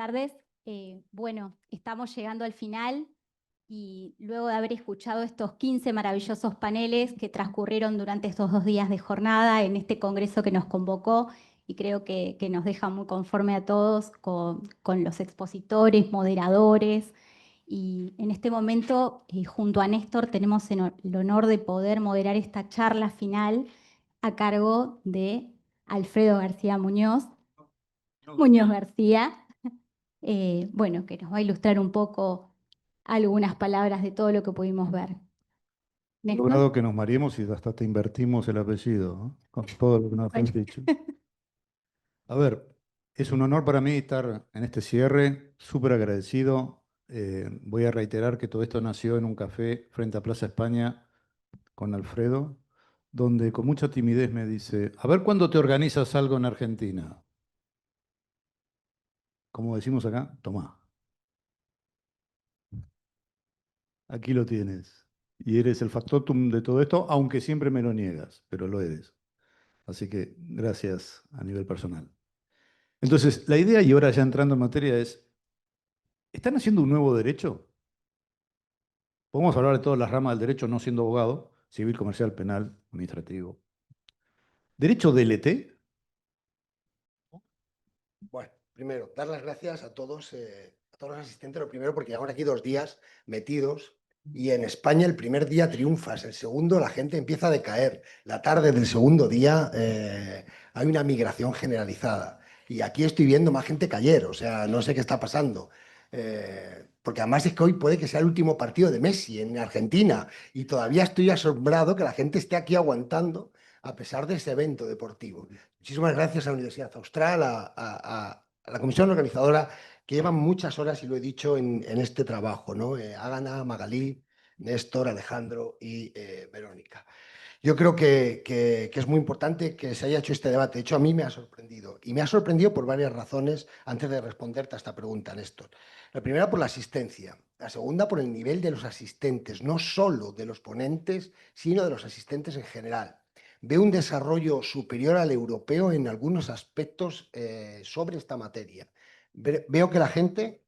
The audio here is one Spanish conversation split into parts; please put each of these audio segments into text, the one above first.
tardes. Bueno, estamos llegando al final y luego de haber escuchado estos 15 maravillosos paneles que transcurrieron durante estos 2 días de jornada en este congreso que nos convocó y creo que nos deja muy conforme a todos con los expositores, moderadores. Y en este momento, junto a Néstor, tenemos el honor de poder moderar esta charla final a cargo de Alfredo García Muñoz. Muñoz García, bueno, que nos va a ilustrar un poco algunas palabras de todo lo que pudimos ver. He Néstor. logrado que nos mareemos y hasta te invertimos el apellido, ¿no? Con todo lo que nos han dicho. A ver, es un honor para mí estar en este cierre, súper agradecido. Voy a reiterar que todo esto nació en un café frente a Plaza España con Alfredo, donde con mucha timidez me dice, a ver cuándo te organizas algo en Argentina. Como decimos acá, tomá, aquí lo tienes. Y eres el factotum de todo esto, aunque siempre me lo niegas, pero lo eres. Así que gracias a nivel personal. Entonces, la idea, y ahora ya entrando en materia, es, ¿están haciendo un nuevo derecho? Podemos hablar de todas las ramas del derecho no siendo abogado, civil, comercial, penal, administrativo. ¿Derecho DLT? Bueno, primero, dar las gracias a todos los asistentes. Lo primero, porque llevamos aquí 2 días metidos y en España el primer día triunfas, el segundo la gente empieza a decaer. La tarde del segundo día hay una migración generalizada. Y aquí estoy viendo más gente que ayer, o sea, no sé qué está pasando. Porque además es que hoy puede que sea el último partido de Messi en Argentina y todavía estoy asombrado que la gente esté aquí aguantando a pesar de ese evento deportivo. Muchísimas gracias a la Universidad Austral, a la comisión organizadora, que llevan muchas horas, y lo he dicho, en este trabajo, ¿no? Ágana, Magalí, Néstor, Alejandro y Verónica. Yo creo que es muy importante que se haya hecho este debate. De hecho, a mí me ha sorprendido. Y me ha sorprendido por varias razones antes de responderte a esta pregunta, Néstor. La primera, por la asistencia. La segunda, por el nivel de los asistentes, no solo de los ponentes, sino de los asistentes en general. Veo un desarrollo superior al europeo en algunos aspectos sobre esta materia. Veo que la gente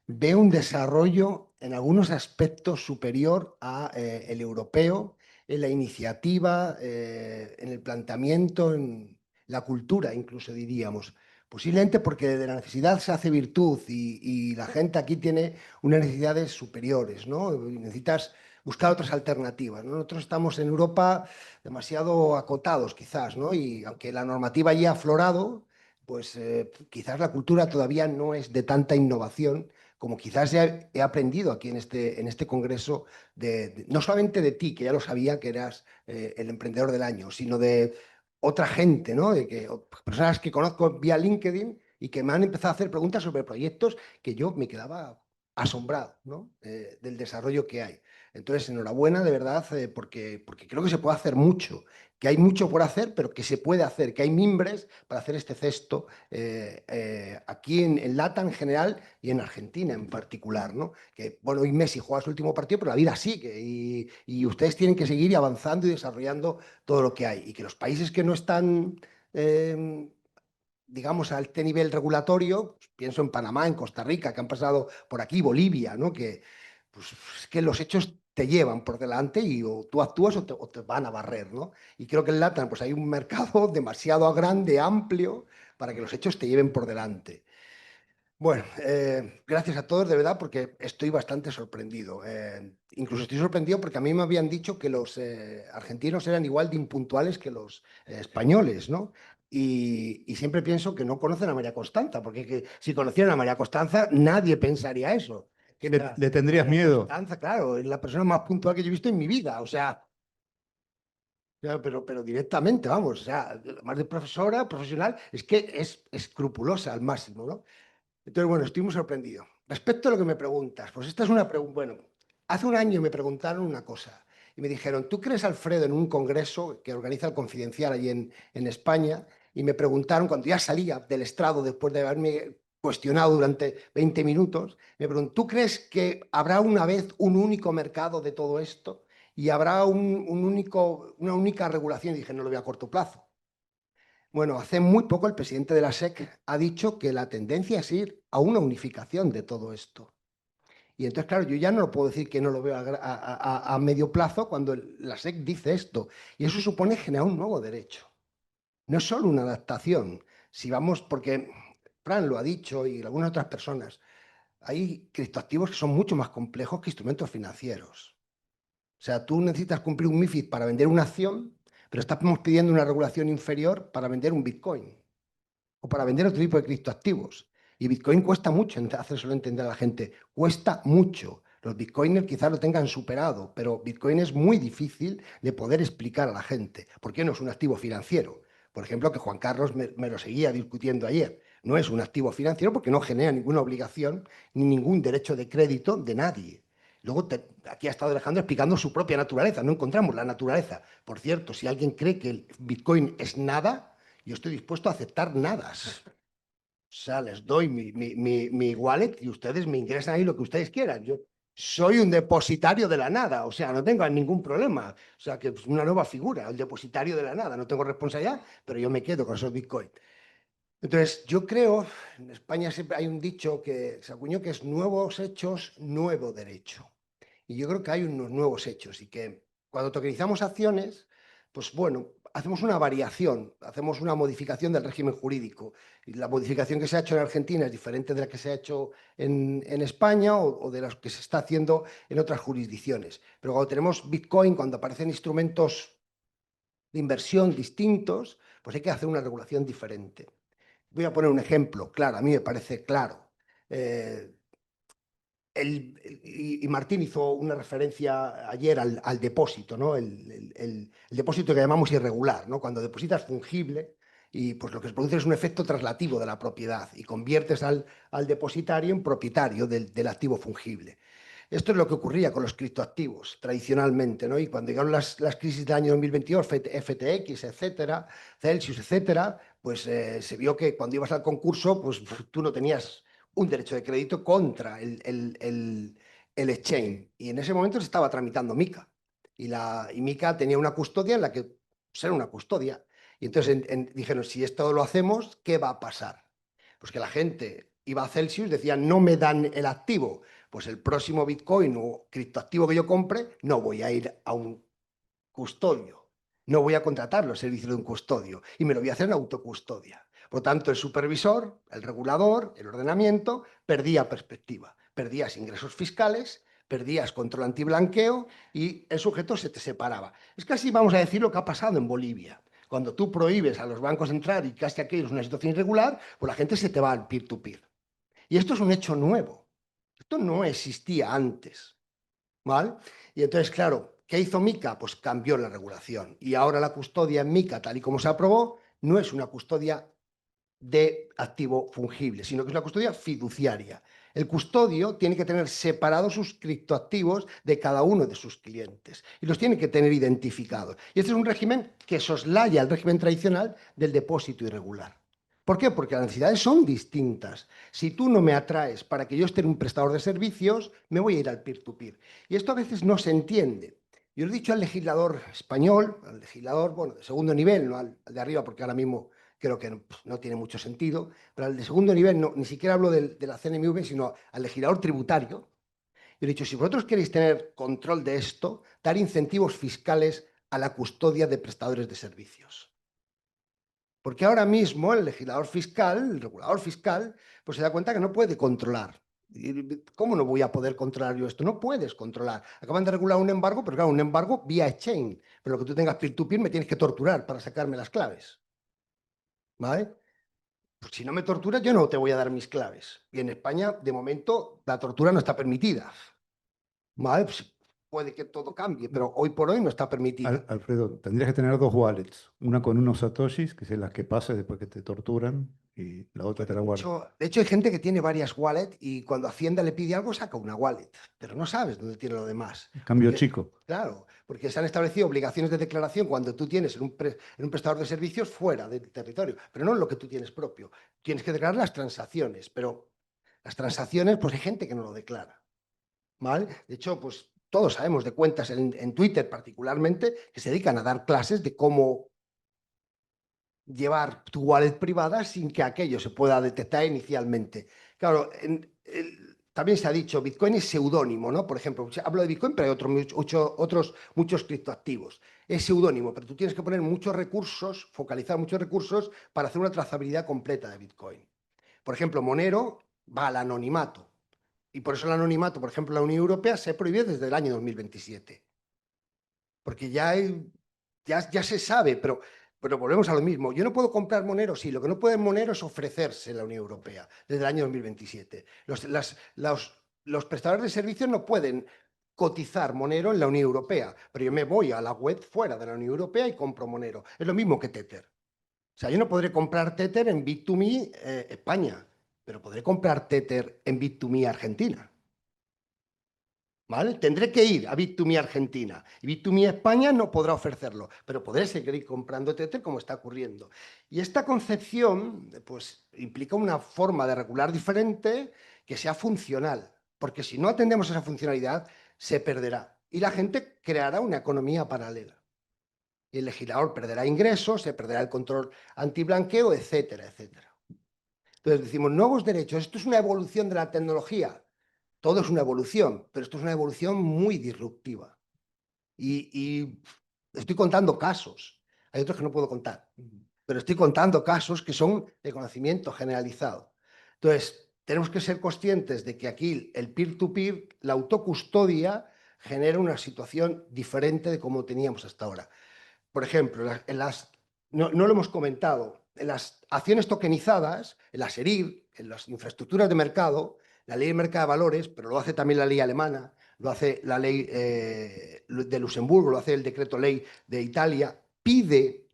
ve un desarrollo en algunos aspectos superior al europeo, en la iniciativa, en el planteamiento, en la cultura, incluso diríamos. Posiblemente porque de la necesidad se hace virtud y la gente aquí tiene unas necesidades superiores, ¿no? Necesitas buscar otras alternativas, ¿no? Nosotros estamos en Europa demasiado acotados, quizás, ¿no? Y aunque la normativa ya ha aflorado, pues quizás la cultura todavía no es de tanta innovación como quizás he aprendido aquí en este congreso, no solamente de ti, que ya lo sabía que eras el emprendedor del año, sino de otra gente, ¿no? Personas que conozco vía LinkedIn y que me han empezado a hacer preguntas sobre proyectos que yo me quedaba asombrado, ¿no? Del desarrollo que hay. Entonces, enhorabuena, de verdad, porque creo que se puede hacer mucho, que hay mucho por hacer, pero que se puede hacer, que hay mimbres para hacer este cesto aquí en LATAM en general y en Argentina en particular, ¿no? Que, bueno, hoy Messi juega su último partido, pero la vida sigue y ustedes tienen que seguir avanzando y desarrollando todo lo que hay. Y que los países que no están, digamos, a este nivel regulatorio, pues pienso en Panamá, en Costa Rica, que han pasado por aquí, Bolivia, ¿no? Que, pues, es que los hechos te llevan por delante y o tú actúas o te van a barrer, ¿no? Y creo que en LATAM pues hay un mercado demasiado grande, amplio, para que los hechos te lleven por delante. Bueno, gracias a todos, de verdad, porque estoy bastante sorprendido. Incluso estoy sorprendido porque a mí me habían dicho que los argentinos eran igual de impuntuales que los españoles, ¿no? Y siempre pienso que no conocen a María Constanza, porque si conocieran a María Constanza, nadie pensaría eso. Que ¿Le tendrías María miedo? Constanza, claro, es la persona más puntual que yo he visto en mi vida, o sea, ya, pero directamente, vamos, o sea, más de profesora, profesional, es que es escrupulosa al máximo, ¿no? Entonces, bueno, estoy muy sorprendido. Respecto a lo que me preguntas, pues esta es una pregunta, bueno, hace un año me preguntaron una cosa y me dijeron, ¿tú crees, Alfredo, en un congreso que organiza el Confidencial allí en España? Y me preguntaron, cuando ya salía del estrado, después de haberme cuestionado durante 20 minutos, me preguntaron, ¿tú crees que habrá una vez un único mercado de todo esto? Y habrá una única regulación. Y dije, no lo veo a corto plazo. Bueno, hace muy poco el presidente de la SEC ha dicho que la tendencia es ir a una unificación de todo esto. Y entonces, claro, yo ya no lo puedo decir que no lo veo a medio plazo cuando la SEC dice esto. Y eso supone generar un nuevo derecho. No es solo una adaptación. Si vamos, porque Fran lo ha dicho y algunas otras personas, hay criptoactivos que son mucho más complejos que instrumentos financieros. O sea, tú necesitas cumplir un MiFID para vender una acción, pero estamos pidiendo una regulación inferior para vender un Bitcoin o para vender otro tipo de criptoactivos. Y Bitcoin cuesta mucho hacérselo entender a la gente. Cuesta mucho. Los Bitcoiners quizás lo tengan superado, pero Bitcoin es muy difícil de poder explicar a la gente. ¿Por qué no es un activo financiero? Por ejemplo, que Juan Carlos me lo seguía discutiendo ayer. No es un activo financiero porque no genera ninguna obligación ni ningún derecho de crédito de nadie. Luego, aquí ha estado Alejandro explicando su propia naturaleza. No encontramos la naturaleza. Por cierto, si alguien cree que el Bitcoin es nada, yo estoy dispuesto a aceptar nadas. O sea, les doy mi wallet y ustedes me ingresan ahí lo que ustedes quieran. Yo soy un depositario de la nada, o sea, no tengo ningún problema. O sea, que es una nueva figura, el depositario de la nada. No tengo responsabilidad, pero yo me quedo con esos bitcoins. Entonces, yo creo, en España siempre hay un dicho que se acuñó que es nuevos hechos, nuevo derecho. Y yo creo que hay unos nuevos hechos y que cuando tokenizamos acciones, pues bueno, hacemos una variación, hacemos una modificación del régimen jurídico. Y la modificación que se ha hecho en Argentina es diferente de la que se ha hecho en España o de la que se está haciendo en otras jurisdicciones. Pero cuando tenemos Bitcoin, cuando aparecen instrumentos de inversión distintos, pues hay que hacer una regulación diferente. Voy a poner un ejemplo, claro, a mí me parece claro. Y Martín hizo una referencia ayer al depósito, ¿no? El depósito que llamamos irregular, ¿no? Cuando depositas fungible y pues lo que se produce es un efecto traslativo de la propiedad y conviertes al depositario en propietario del activo fungible. Esto es lo que ocurría con los criptoactivos tradicionalmente, ¿no? Y cuando llegaron las crisis del año 2022, FTX, etcétera, Celsius, etcétera, pues se vio que cuando ibas al concurso, pues tú no tenías un derecho de crédito contra el exchange. Y en ese momento se estaba tramitando MiCA. Y MiCA tenía una custodia en la que pues, era una custodia. Y entonces dijeron, si esto lo hacemos, ¿qué va a pasar? Pues que la gente iba a Celsius, decía, no me dan el activo. Pues el próximo Bitcoin o criptoactivo que yo compre, no voy a ir a un custodio. No voy a contratar los servicios de un custodio y me lo voy a hacer en autocustodia. Por lo tanto, el supervisor, el regulador, el ordenamiento, perdía perspectiva. Perdías ingresos fiscales, perdías control antiblanqueo y el sujeto se te separaba. Es casi, vamos a decir, lo que ha pasado en Bolivia. Cuando tú prohíbes a los bancos entrar y casi aquello es una situación irregular, pues la gente se te va al peer-to-peer. Y esto es un hecho nuevo. Esto no existía antes. ¿Vale? Y entonces, claro, ¿qué hizo MiCA? Pues cambió la regulación. Y ahora la custodia en MiCA, tal y como se aprobó, no es una custodia de activo fungible, sino que es una custodia fiduciaria. El custodio tiene que tener separados sus criptoactivos de cada uno de sus clientes y los tiene que tener identificados. Y este es un régimen que soslaya el régimen tradicional del depósito irregular. ¿Por qué? Porque las necesidades son distintas. Si tú no me atraes para que yo esté en un prestador de servicios, me voy a ir al peer-to-peer. Y esto a veces no se entiende. Yo le he dicho al legislador español, al legislador, bueno, de segundo nivel, no al de arriba, porque ahora mismo creo que no tiene mucho sentido, pero al de segundo nivel, no, ni siquiera hablo de la CNMV, sino al legislador tributario. Yo he dicho, si vosotros queréis tener control de esto, dar incentivos fiscales a la custodia de prestadores de servicios. Porque ahora mismo el legislador fiscal, el regulador fiscal, pues se da cuenta que no puede controlar. ¿Cómo no voy a poder controlar yo esto? No puedes controlar. Acaban de regular un embargo, pero claro, un embargo vía exchange. Pero lo que tú tengas peer-to-peer me tienes que torturar para sacarme las claves. ¿Vale? Pues si no me torturas, yo no te voy a dar mis claves. Y en España, de momento, la tortura no está permitida. ¿Vale? Pues puede que todo cambie, pero hoy por hoy no está permitida. Alfredo, tendrías que tener dos wallets, una con unos satoshis, que es las que pases después que te torturan, y la otra te la guardas. De hecho, hay gente que tiene varias wallets y cuando Hacienda le pide algo saca una wallet, pero no sabes dónde tiene lo demás. Cambio Porque, chico. claro, porque se han establecido obligaciones de declaración cuando tú tienes en un prestador de servicios fuera del territorio, pero no en lo que tú tienes propio. Tienes que declarar las transacciones, pero las transacciones, pues hay gente que no lo declara. ¿Vale? De hecho, pues todos sabemos de cuentas en Twitter particularmente que se dedican a dar clases de cómo llevar tu wallet privada sin que aquello se pueda detectar inicialmente. Claro, también se ha dicho, Bitcoin es seudónimo, ¿no? Por ejemplo, hablo de Bitcoin, pero hay otros muchos criptoactivos. Es seudónimo, pero tú tienes que poner muchos recursos, focalizar muchos recursos para hacer una trazabilidad completa de Bitcoin. Por ejemplo, Monero va al anonimato. Y por eso el anonimato, por ejemplo, en la Unión Europea se prohíbe desde el año 2027. Porque ya se sabe, pero volvemos a lo mismo. Yo no puedo comprar Monero, sí, lo que no puede Monero es ofrecerse en la Unión Europea desde el año 2027. Los prestadores de servicios no pueden cotizar Monero en la Unión Europea, pero yo me voy a la web fuera de la Unión Europea y compro Monero. Es lo mismo que Tether. O sea, yo no podré comprar Tether en Bit2Me España, pero podré comprar Tether en Bit2Me Argentina. ¿Vale? Tendré que ir a Bit2Me Argentina y Bit2Me España no podrá ofrecerlo, pero podré seguir comprando Tether como está ocurriendo. Y esta concepción pues, implica una forma de regular diferente que sea funcional, porque si no atendemos esa funcionalidad, se perderá y la gente creará una economía paralela. Y el legislador perderá ingresos, se perderá el control antiblanqueo, etcétera, etcétera. Entonces decimos, nuevos derechos, esto es una evolución de la tecnología. Todo es una evolución, pero esto es una evolución muy disruptiva. Y estoy contando casos. Hay otros que no puedo contar, pero estoy contando casos que son de conocimiento generalizado. Entonces, tenemos que ser conscientes de que aquí el peer-to-peer, la autocustodia, genera una situación diferente de como teníamos hasta ahora. Por ejemplo, no lo hemos comentado, en las acciones tokenizadas, en las ERIR, en las infraestructuras de mercado, la ley de mercado de valores, pero lo hace también la ley alemana, lo hace la ley de Luxemburgo, lo hace el decreto ley de Italia, pide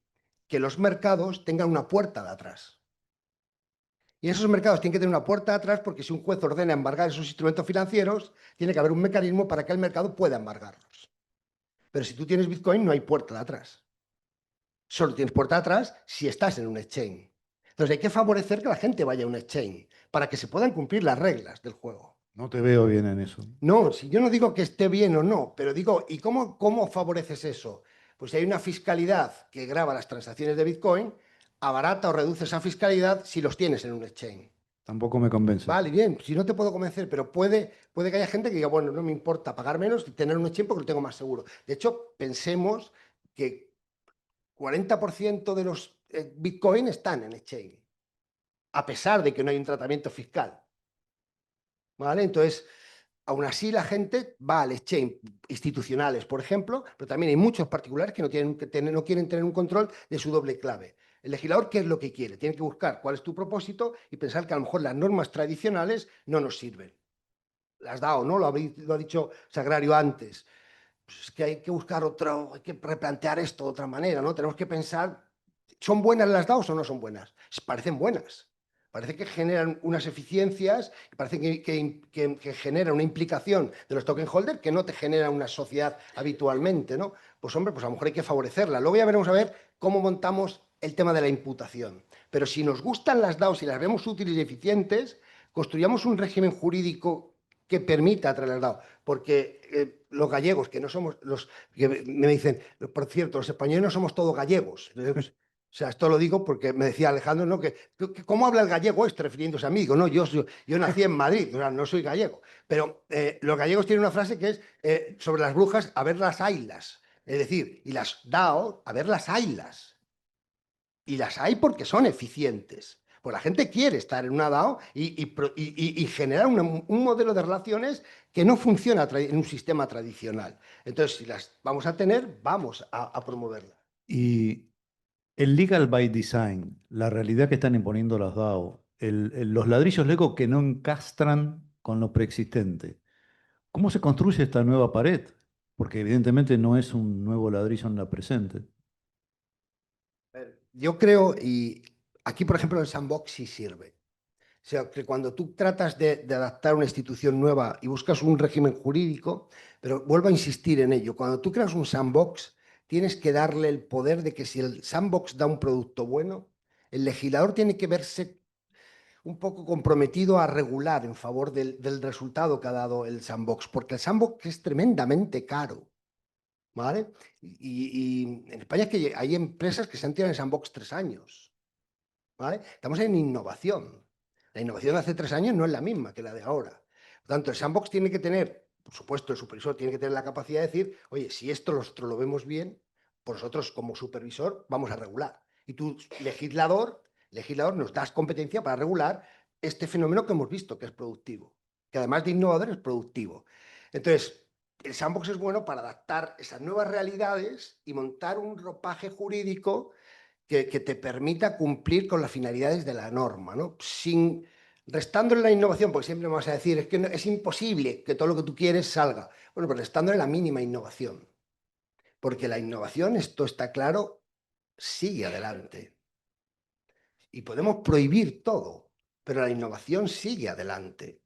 que los mercados tengan una puerta de atrás. Y esos mercados tienen que tener una puerta de atrás porque si un juez ordena embargar esos instrumentos financieros, tiene que haber un mecanismo para que el mercado pueda embargarlos. Pero si tú tienes Bitcoin, no hay puerta de atrás. Solo tienes puerta de atrás si estás en un exchange. Entonces hay que favorecer que la gente vaya a un exchange para que se puedan cumplir las reglas del juego. No te veo bien en eso. No, si yo no digo que esté bien o no, pero digo, ¿y cómo favoreces eso? Pues si hay una fiscalidad que grava las transacciones de Bitcoin, abarata o reduce esa fiscalidad si los tienes en un exchange. Tampoco me convence. Vale, bien, si no te puedo convencer, pero puede que haya gente que diga, bueno, no me importa pagar menos y tener un exchange porque lo tengo más seguro. De hecho, pensemos que 40% de los Bitcoin están en exchange, a pesar de que no hay un tratamiento fiscal. ¿Vale? Entonces, aún así la gente va al exchange institucionales, por ejemplo, pero también hay muchos particulares que no quieren tener un control de su doble clave. El legislador, ¿qué es lo que quiere? Tiene que buscar cuál es tu propósito y pensar que a lo mejor las normas tradicionales no nos sirven. Las DAO, ¿no? Lo ha dicho Sagrario antes. Pues es que hay que buscar hay que replantear esto de otra manera, ¿no? Tenemos que pensar, ¿son buenas las DAOs o no son buenas? Parecen buenas. Parece que generan unas eficiencias, parece que generan una implicación de los token holders que no te genera una sociedad habitualmente, ¿no? Pues hombre, pues a lo mejor hay que favorecerla. Luego ya veremos a ver cómo montamos el tema de la imputación. Pero si nos gustan las DAOs y las vemos útiles y eficientes, construyamos un régimen jurídico que permita traer las DAOs. Porque los gallegos, que no somos los que me dicen, por cierto, los españoles no somos todos gallegos. O sea, esto lo digo porque me decía Alejandro, ¿no? ¿Cómo habla el gallego este refiriéndose a mí? Digo, no, yo nací en Madrid, o sea, no soy gallego. Pero los gallegos tienen una frase que es sobre las brujas, a ver las ailas. Es decir, y las DAO, a ver las ailas. Y las hay porque son eficientes. Pues la gente quiere estar en una DAO y generar un modelo de relaciones que no funciona en un sistema tradicional. Entonces, si las vamos a tener, vamos a promoverla. Y el legal by design, la realidad que están imponiendo las DAO, los ladrillos Lego que no encastran con lo preexistente. ¿Cómo se construye esta nueva pared? Porque evidentemente no es un nuevo ladrillo en la presente. Yo creo, y aquí, por ejemplo, el sandbox sí sirve. O sea, que cuando tú tratas de adaptar una institución nueva y buscas un régimen jurídico, pero vuelvo a insistir en ello, cuando tú creas un sandbox, tienes que darle el poder de que si el sandbox da un producto bueno, el legislador tiene que verse un poco comprometido a regular en favor del resultado que ha dado el sandbox, porque el sandbox es tremendamente caro. ¿vale? Y en España es que hay empresas que se han tirado en sandbox 3 años, ¿vale? Estamos en innovación. La innovación de hace 3 años no es la misma que la de ahora. Por tanto, el sandbox tiene que tener, por supuesto, el supervisor tiene que tener la capacidad de decir, oye, si esto nosotros lo vemos bien, pues nosotros como supervisor vamos a regular. Y tú, legislador, nos das competencia para regular este fenómeno que hemos visto, que es productivo, que además de innovador es productivo. Entonces, el sandbox es bueno para adaptar esas nuevas realidades y montar un ropaje jurídico que te permita cumplir con las finalidades de la norma, ¿no? Sin restándole la innovación, porque siempre me vas a decir, es que es imposible que todo lo que tú quieres salga. Bueno, pues restándole la mínima innovación, porque la innovación, esto está claro, sigue adelante. Y podemos prohibir todo, pero la innovación sigue adelante.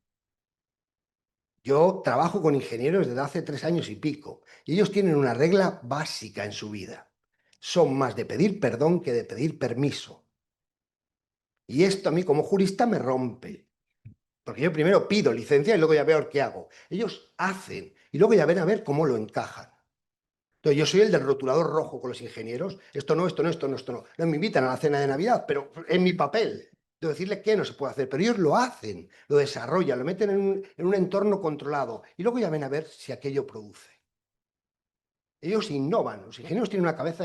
Yo trabajo con ingenieros desde hace 3 años y pico, y ellos tienen una regla básica en su vida. Son más de pedir perdón que de pedir permiso. Y esto a mí como jurista me rompe, porque yo primero pido licencia y luego ya veo qué hago. Ellos hacen y luego ya ven a ver cómo lo encajan. Entonces yo soy el del rotulador rojo con los ingenieros. Esto no, esto no, esto no, esto no. No me invitan a la cena de Navidad, pero en mi papel de decirle qué no se puede hacer. Pero ellos lo hacen, lo desarrollan, lo meten en un entorno controlado y luego ya ven a ver si aquello produce. Ellos innovan. Los ingenieros tienen una cabeza...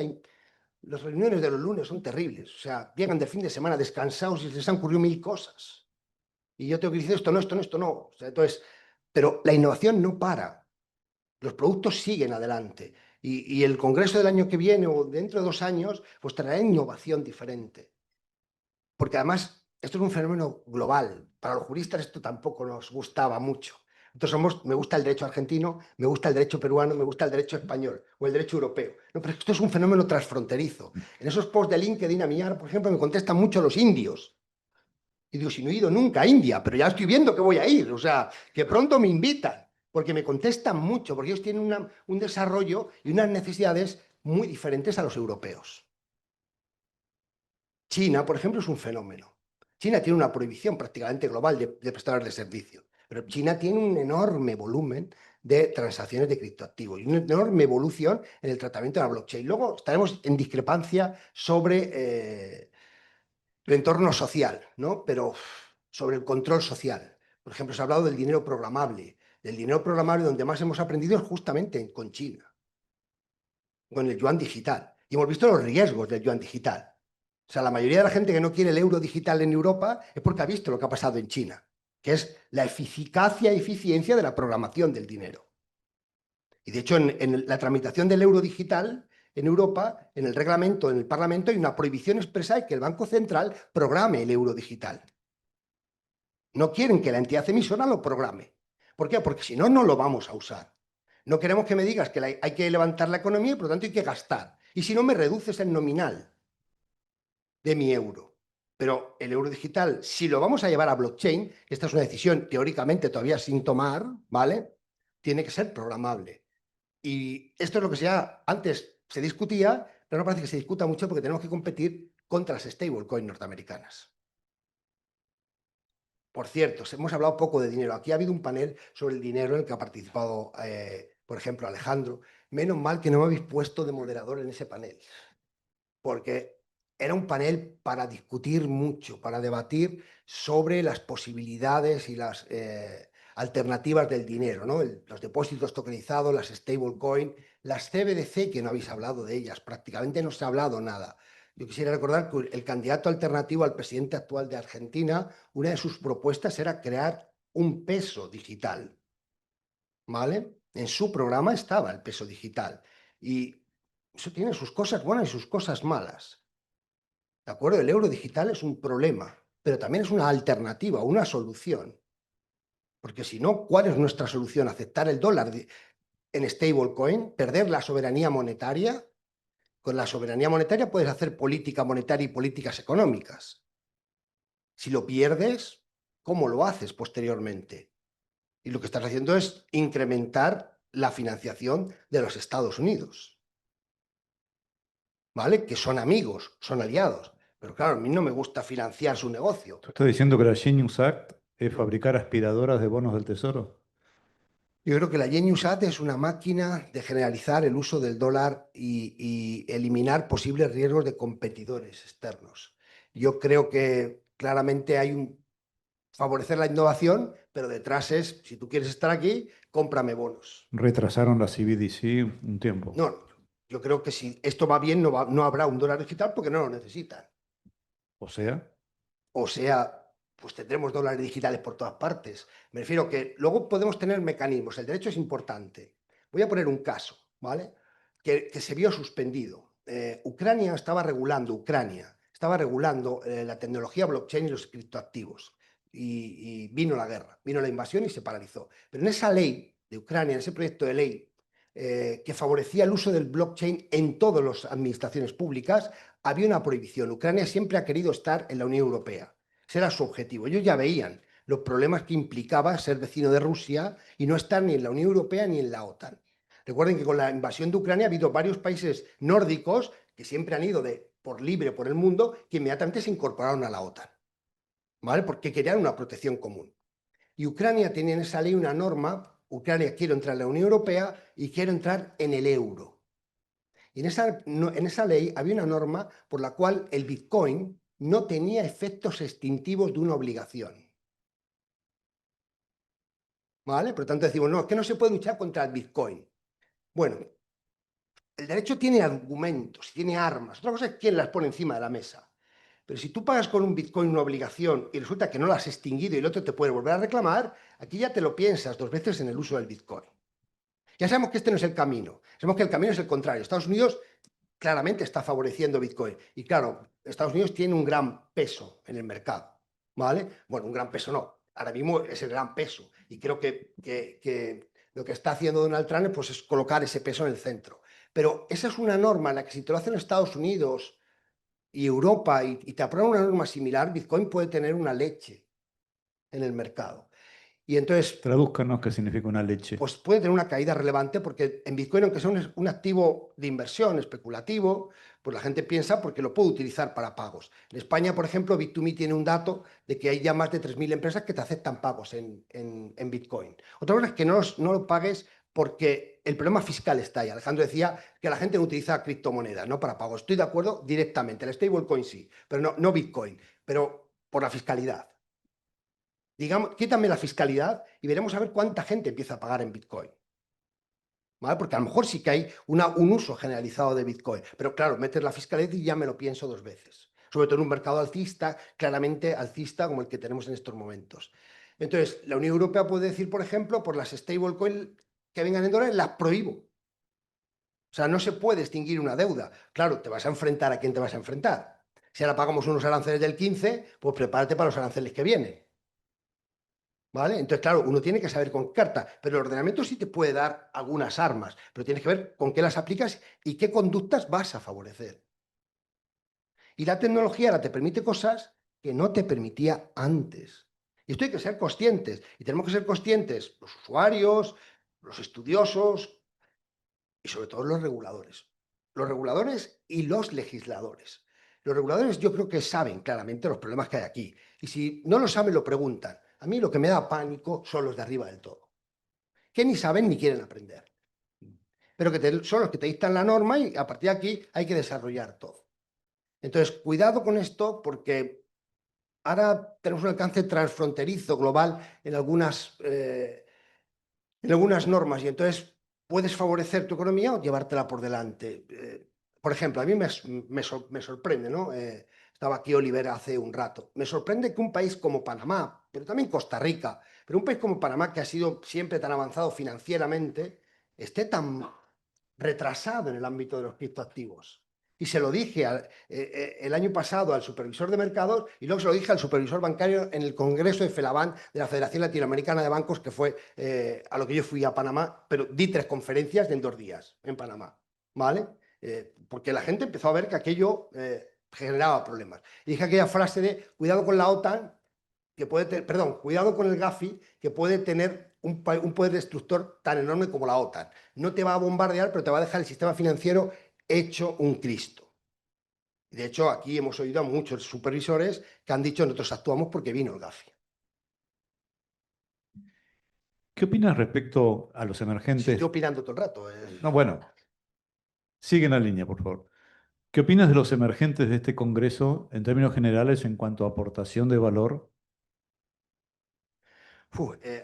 Las reuniones de los lunes son terribles. O sea, llegan del fin de semana descansados y les han ocurrido 1000 cosas. Y yo tengo que decir esto no, esto no, esto no. O sea, entonces, pero la innovación no para. Los productos siguen adelante. Y el congreso del año que viene o dentro de 2 años, pues traerá innovación diferente. Porque además, esto es un fenómeno global. Para los juristas esto tampoco nos gustaba mucho. Entonces me gusta el derecho argentino, me gusta el derecho peruano, me gusta el derecho español o el derecho europeo. No, pero esto es un fenómeno transfronterizo. En esos posts de LinkedIn a mí ahora, por ejemplo, me contestan mucho los indios. Y digo, si no he ido nunca a India, pero ya estoy viendo que voy a ir. O sea, que pronto me invitan, porque me contestan mucho, porque ellos tienen un desarrollo y unas necesidades muy diferentes a los europeos. China, por ejemplo, es un fenómeno. China tiene una prohibición prácticamente global de prestadores de servicios, pero China tiene un enorme volumen de transacciones de criptoactivos y una enorme evolución en el tratamiento de la blockchain. Luego estaremos en discrepancia sobre el entorno social, ¿no? Pero sobre el control social. Por ejemplo, se ha hablado del dinero programable donde más hemos aprendido es justamente con China, con el yuan digital. Y hemos visto los riesgos del yuan digital. O sea, la mayoría de la gente que no quiere el euro digital en Europa es porque ha visto lo que ha pasado en China, que es la eficacia y eficiencia de la programación del dinero. Y de hecho, en la tramitación del euro digital en Europa, en el reglamento, en el Parlamento, hay una prohibición expresa de que el Banco Central programe el euro digital. No quieren que la entidad emisora lo programe. ¿Por qué? Porque si no, no lo vamos a usar. No queremos que me digas que hay que levantar la economía y por lo tanto hay que gastar. Y si no, me reduces el nominal de mi euro. Pero el euro digital, si lo vamos a llevar a blockchain, esta es una decisión teóricamente todavía sin tomar, ¿vale? Tiene que ser programable. Y esto es lo que antes se discutía, pero no parece que se discuta mucho porque tenemos que competir contra las stablecoins norteamericanas. Por cierto, hemos hablado poco de dinero. Aquí ha habido un panel sobre el dinero en el que ha participado, por ejemplo, Alejandro. Menos mal que no me habéis puesto de moderador en ese panel, porque era un panel para discutir mucho, para debatir sobre las posibilidades y las alternativas del dinero, ¿no? Los depósitos tokenizados, las stablecoin, las CBDC, que no habéis hablado de ellas, prácticamente no se ha hablado nada. Yo quisiera recordar que el candidato alternativo al presidente actual de Argentina, una de sus propuestas era crear un peso digital, ¿vale? En su programa estaba el peso digital y eso tiene sus cosas buenas y sus cosas malas. ¿De acuerdo? El euro digital es un problema, pero también es una alternativa, una solución. Porque si no, ¿cuál es nuestra solución? ¿Aceptar el dólar en stablecoin? ¿Perder la soberanía monetaria? Con la soberanía monetaria puedes hacer política monetaria y políticas económicas. Si lo pierdes, ¿cómo lo haces posteriormente? Y lo que estás haciendo es incrementar la financiación de los Estados Unidos, ¿vale? Que son amigos, son aliados. Pero claro, a mí no me gusta financiar su negocio. ¿Tú estás diciendo que la Genius Act es fabricar aspiradoras de bonos del tesoro? Yo creo que la Genius-Act es una máquina de generalizar el uso del dólar y eliminar posibles riesgos de competidores externos. Yo creo que claramente hay un favorecer la innovación, pero detrás es, si tú quieres estar aquí, cómprame bonos. Retrasaron la CBDC un tiempo. No, yo creo que si esto va bien, no habrá un dólar digital porque no lo necesitan. O sea, O sea, pues tendremos dólares digitales por todas partes. Me refiero que luego podemos tener mecanismos. El derecho es importante. Voy a poner un caso, ¿vale? Que se vio suspendido. Ucrania estaba regulando la tecnología blockchain y los criptoactivos. Y vino la guerra, vino la invasión y se paralizó. Pero en esa ley de Ucrania, en ese proyecto de ley que favorecía el uso del blockchain en todas las administraciones públicas, había una prohibición. Ucrania siempre ha querido estar en la Unión Europea. Ese era su objetivo. Ellos ya veían los problemas que implicaba ser vecino de Rusia y no estar ni en la Unión Europea ni en la OTAN. Recuerden que con la invasión de Ucrania ha habido varios países nórdicos que siempre han ido por libre por el mundo, que inmediatamente se incorporaron a la OTAN, ¿vale? Porque querían una protección común. Y Ucrania tenía en esa ley una norma: Ucrania quiere entrar en la Unión Europea y quiere entrar en el euro. Y en esa ley había una norma por la cual el Bitcoin no tenía efectos extintivos de una obligación. ¿Vale? Por lo tanto decimos, no, es que no se puede luchar contra el Bitcoin. Bueno, el derecho tiene argumentos, tiene armas. Otra cosa es quién las pone encima de la mesa. Pero si tú pagas con un Bitcoin una obligación y resulta que no la has extinguido y el otro te puede volver a reclamar, aquí ya te lo piensas dos veces en el uso del Bitcoin. Ya sabemos que este no es el camino. Sabemos que el camino es el contrario. Estados Unidos claramente está favoreciendo Bitcoin. Y claro, Estados Unidos tiene un gran peso en el mercado, ¿vale? Bueno, un gran peso no. Ahora mismo es el gran peso. Y creo que lo que está haciendo Donald Trump pues, es colocar ese peso en el centro. Pero esa es una norma en la que si te lo hacen Estados Unidos y Europa y te aprueban una norma similar, Bitcoin puede tener una leche en el mercado. Y entonces tradúzcanos qué significa una leche. pues puede tener una caída relevante porque en Bitcoin, aunque sea un activo de inversión especulativo, pues la gente piensa porque lo puede utilizar para pagos. En España, por ejemplo, Bit2Me tiene un dato de que hay ya más de 3.000 empresas que te aceptan pagos en Bitcoin. Otra cosa es que no lo pagues porque el problema fiscal está ahí. Alejandro decía que la gente no utiliza criptomonedas, no para pagos. Estoy de acuerdo directamente. El stablecoin sí, pero no Bitcoin, pero por la fiscalidad. Digamos, quítame la fiscalidad y veremos a ver cuánta gente empieza a pagar en Bitcoin. ¿Vale? Porque a lo mejor sí que hay un uso generalizado de Bitcoin. Pero claro, metes la fiscalidad y ya me lo pienso dos veces. Sobre todo en un mercado alcista, claramente alcista como el que tenemos en estos momentos. Entonces, la Unión Europea puede decir, por ejemplo, por las stablecoin que vengan en dólares, las prohíbo. O sea, no se puede extinguir una deuda. Claro, te vas a enfrentar a quién te vas a enfrentar. Si ahora pagamos unos aranceles del 15, pues prepárate para los aranceles que vienen. ¿Vale? Entonces, claro, uno tiene que saber con qué carta, pero el ordenamiento sí te puede dar algunas armas, pero tienes que ver con qué las aplicas y qué conductas vas a favorecer. Y la tecnología ahora te permite cosas que no te permitía antes. Y esto hay que ser conscientes. Y tenemos que ser conscientes los usuarios, los estudiosos y sobre todo los reguladores. Los reguladores y los legisladores. Los reguladores yo creo que saben claramente los problemas que hay aquí. Y si no lo saben, lo preguntan. A mí lo que me da pánico son los de arriba del todo, que ni saben ni quieren aprender. Pero que son los que te dictan la norma y a partir de aquí hay que desarrollar todo. Entonces, cuidado con esto porque ahora tenemos un alcance transfronterizo global en algunas normas y entonces puedes favorecer tu economía o llevártela por delante. Por ejemplo, a mí me sorprende, ¿no? Estaba aquí Oliver hace un rato. Me sorprende que un país como Panamá, pero también Costa Rica, pero un país como Panamá que ha sido siempre tan avanzado financieramente, esté tan retrasado en el ámbito de los criptoactivos. Y se lo dije el año pasado al supervisor de mercados y luego se lo dije al supervisor bancario en el Congreso de FELABAN, de la Federación Latinoamericana de Bancos, que fue a lo que yo fui a Panamá, pero di 3 conferencias en 2 días en Panamá, ¿vale? Porque la gente empezó a ver que aquello generaba problemas. Y dije aquella frase de cuidado con la OTAN, que puede tener, perdón, cuidado con el Gafi, que puede tener un poder destructor tan enorme como la OTAN. No te va a bombardear, pero te va a dejar el sistema financiero hecho un Cristo. De hecho, aquí hemos oído a muchos supervisores que han dicho nosotros actuamos porque vino el Gafi. ¿Qué opinas respecto a los Sí, emergentes? estoy opinando todo el rato. No, bueno, sigue en la línea, por favor. ¿Qué opinas de los emergentes de este Congreso en términos generales en cuanto a aportación de valor?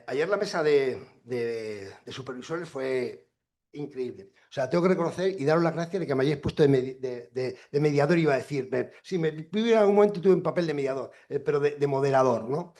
Ayer la mesa de supervisores fue increíble. O sea, tengo que reconocer y daros las gracias de que me hayáis puesto de mediador, iba a decir. Sí, en algún momento tuve un papel de mediador, pero de moderador, ¿no?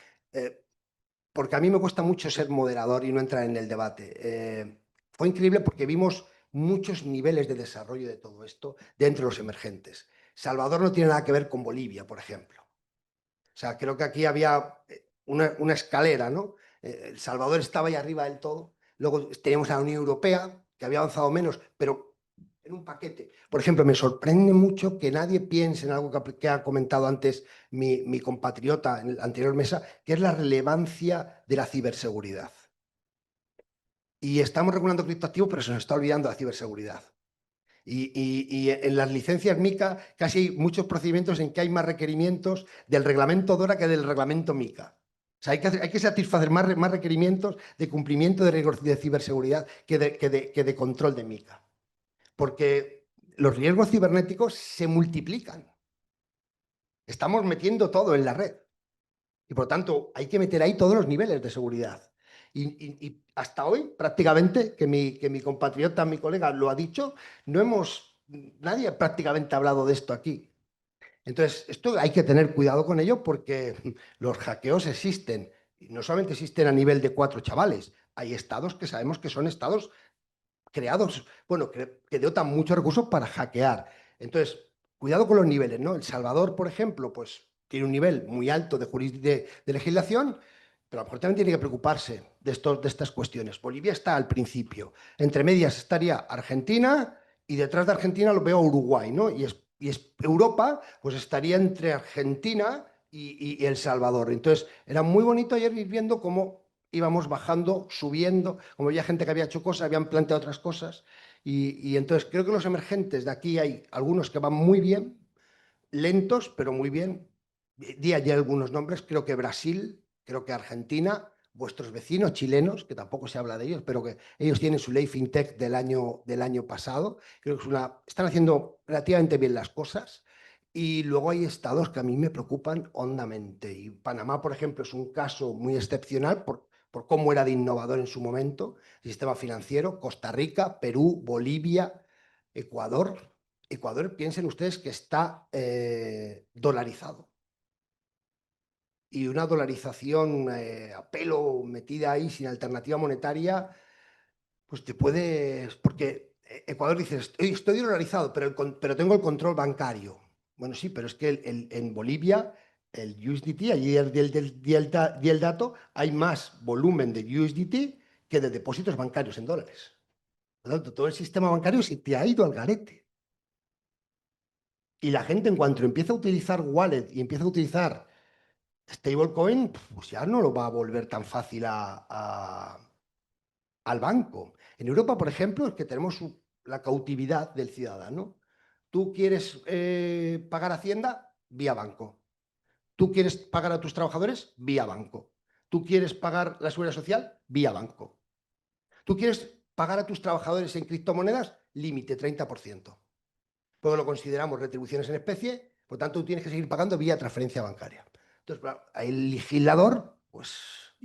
Porque a mí me cuesta mucho ser moderador y no entrar en el debate. Fue increíble porque vimos muchos niveles de desarrollo de todo esto de entre los emergentes. Salvador no tiene nada que ver con Bolivia, por ejemplo. O sea, creo que aquí había una escalera, ¿no? El Salvador estaba ahí arriba del todo. Luego teníamos a la Unión Europea, que había avanzado menos, pero en un paquete. Por ejemplo, me sorprende mucho que nadie piense en algo que ha comentado antes mi compatriota en la anterior mesa, que es la relevancia de la ciberseguridad. Y estamos regulando criptoactivos, pero se nos está olvidando la ciberseguridad. Y en las licencias MiCA casi hay muchos procedimientos en que hay más requerimientos del reglamento DORA que del reglamento MiCA. O sea, hay que satisfacer más requerimientos de cumplimiento de riesgos de ciberseguridad que de control de MiCA. Porque los riesgos cibernéticos se multiplican. Estamos metiendo todo en la red. Y por lo tanto, hay que meter ahí todos los niveles de seguridad. Y hasta hoy, prácticamente, que mi compatriota, mi colega lo ha dicho, nadie prácticamente ha hablado de esto aquí. Entonces, esto hay que tener cuidado con ello porque los hackeos existen. Y no solamente existen a nivel de 4 chavales, hay estados que sabemos que son estados creados, bueno, que dotan muchos recursos para hackear. Entonces, cuidado con los niveles, ¿no? El Salvador, por ejemplo, pues tiene un nivel muy alto de legislación, pero a lo mejor también tiene que preocuparse de estas cuestiones. Bolivia está al principio. Entre medias estaría Argentina y detrás de Argentina lo veo Uruguay, ¿no? Y Europa, pues estaría entre Argentina y El Salvador. Entonces, era muy bonito ayer ir viendo cómo íbamos bajando, subiendo, como había gente que había hecho cosas, habían planteado otras cosas. Y entonces creo que los emergentes de aquí hay algunos que van muy bien, lentos, pero muy bien. Di ayer algunos nombres, creo que Brasil, creo que Argentina, vuestros vecinos chilenos, que tampoco se habla de ellos, pero que ellos tienen su ley FinTech del año pasado. Creo que están haciendo relativamente bien las cosas. Y luego hay estados que a mí me preocupan hondamente. Y Panamá, por ejemplo, es un caso muy excepcional por cómo era de innovador en su momento, el sistema financiero. Costa Rica, Perú, Bolivia, Ecuador. Ecuador, piensen ustedes que está dolarizado. Y una dolarización a pelo metida ahí sin alternativa monetaria, pues te puedes... Porque Ecuador dice, estoy dolarizado, pero tengo el control bancario. Bueno, sí, pero es que en Bolivia, el USDT, allí el dato, hay más volumen de USDT que de depósitos bancarios en dólares. Por lo tanto, todo el sistema bancario se te ha ido al garete. Y la gente, en cuanto empieza a utilizar wallet y empieza a utilizar stablecoin, pues ya no lo va a volver tan fácil al banco. En Europa, por ejemplo, es que tenemos la cautividad del ciudadano. Tú quieres pagar Hacienda vía banco. Tú quieres pagar a tus trabajadores vía banco. Tú quieres pagar la seguridad social vía banco. Tú quieres pagar a tus trabajadores en criptomonedas, límite 30%. Porque lo consideramos retribuciones en especie, por tanto tú tienes que seguir pagando vía transferencia bancaria. Entonces, claro, el legislador, pues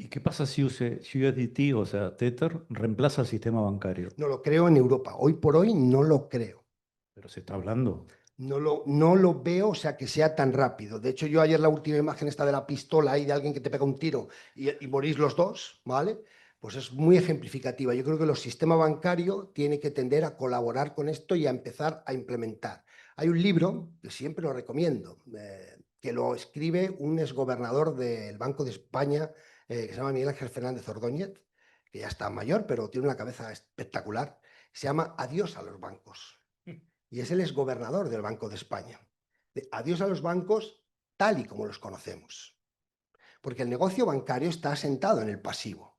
¿Y qué pasa si USDT, o sea, Tether, reemplaza el sistema bancario? no lo creo en Europa. Hoy por hoy no lo creo. Pero se está hablando. No lo veo, o sea, que sea tan rápido. De hecho, yo ayer la última imagen está de la pistola y de alguien que te pega un tiro y morís los dos, ¿vale? Pues es muy ejemplificativa. Yo creo que el sistema bancario tiene que tender a colaborar con esto y a empezar a implementar. Hay un libro que siempre lo recomiendo, que lo escribe un exgobernador del Banco de España, que se llama Miguel Ángel Fernández Ordóñez, que ya está mayor, pero tiene una cabeza espectacular. Se llama Adiós a los bancos. Y es el exgobernador del Banco de España. Adiós a los bancos tal y como los conocemos. Porque el negocio bancario está asentado en el pasivo,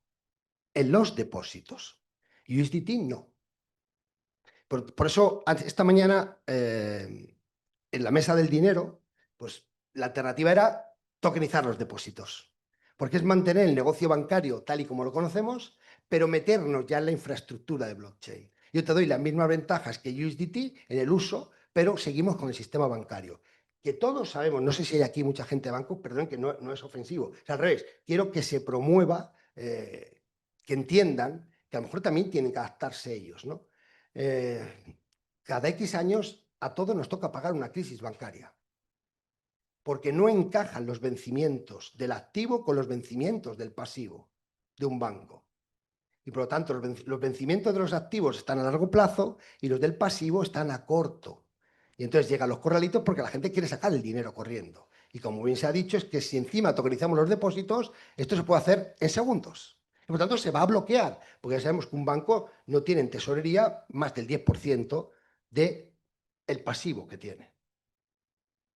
en los depósitos. USDT no. Por eso, esta mañana, en la mesa del dinero, pues la alternativa era tokenizar los depósitos. Porque es mantener el negocio bancario tal y como lo conocemos, pero meternos ya en la infraestructura de blockchain. Yo te doy las mismas ventajas que USDT en el uso, pero seguimos con el sistema bancario. Que todos sabemos, no sé si hay aquí mucha gente de bancos, perdón, que no es ofensivo. Es al revés, quiero que se promueva, que entiendan que a lo mejor también tienen que adaptarse ellos, ¿no? Cada X años a todos nos toca pagar una crisis bancaria, porque no encajan los vencimientos del activo con los vencimientos del pasivo de un banco. Y por lo tanto, los vencimientos de los activos están a largo plazo y los del pasivo están a corto. Y entonces llegan los corralitos porque la gente quiere sacar el dinero corriendo. Y como bien se ha dicho, es que si encima tokenizamos los depósitos, esto se puede hacer en segundos. Y por lo tanto, se va a bloquear, porque ya sabemos que un banco no tiene en tesorería más del 10% del pasivo que tiene.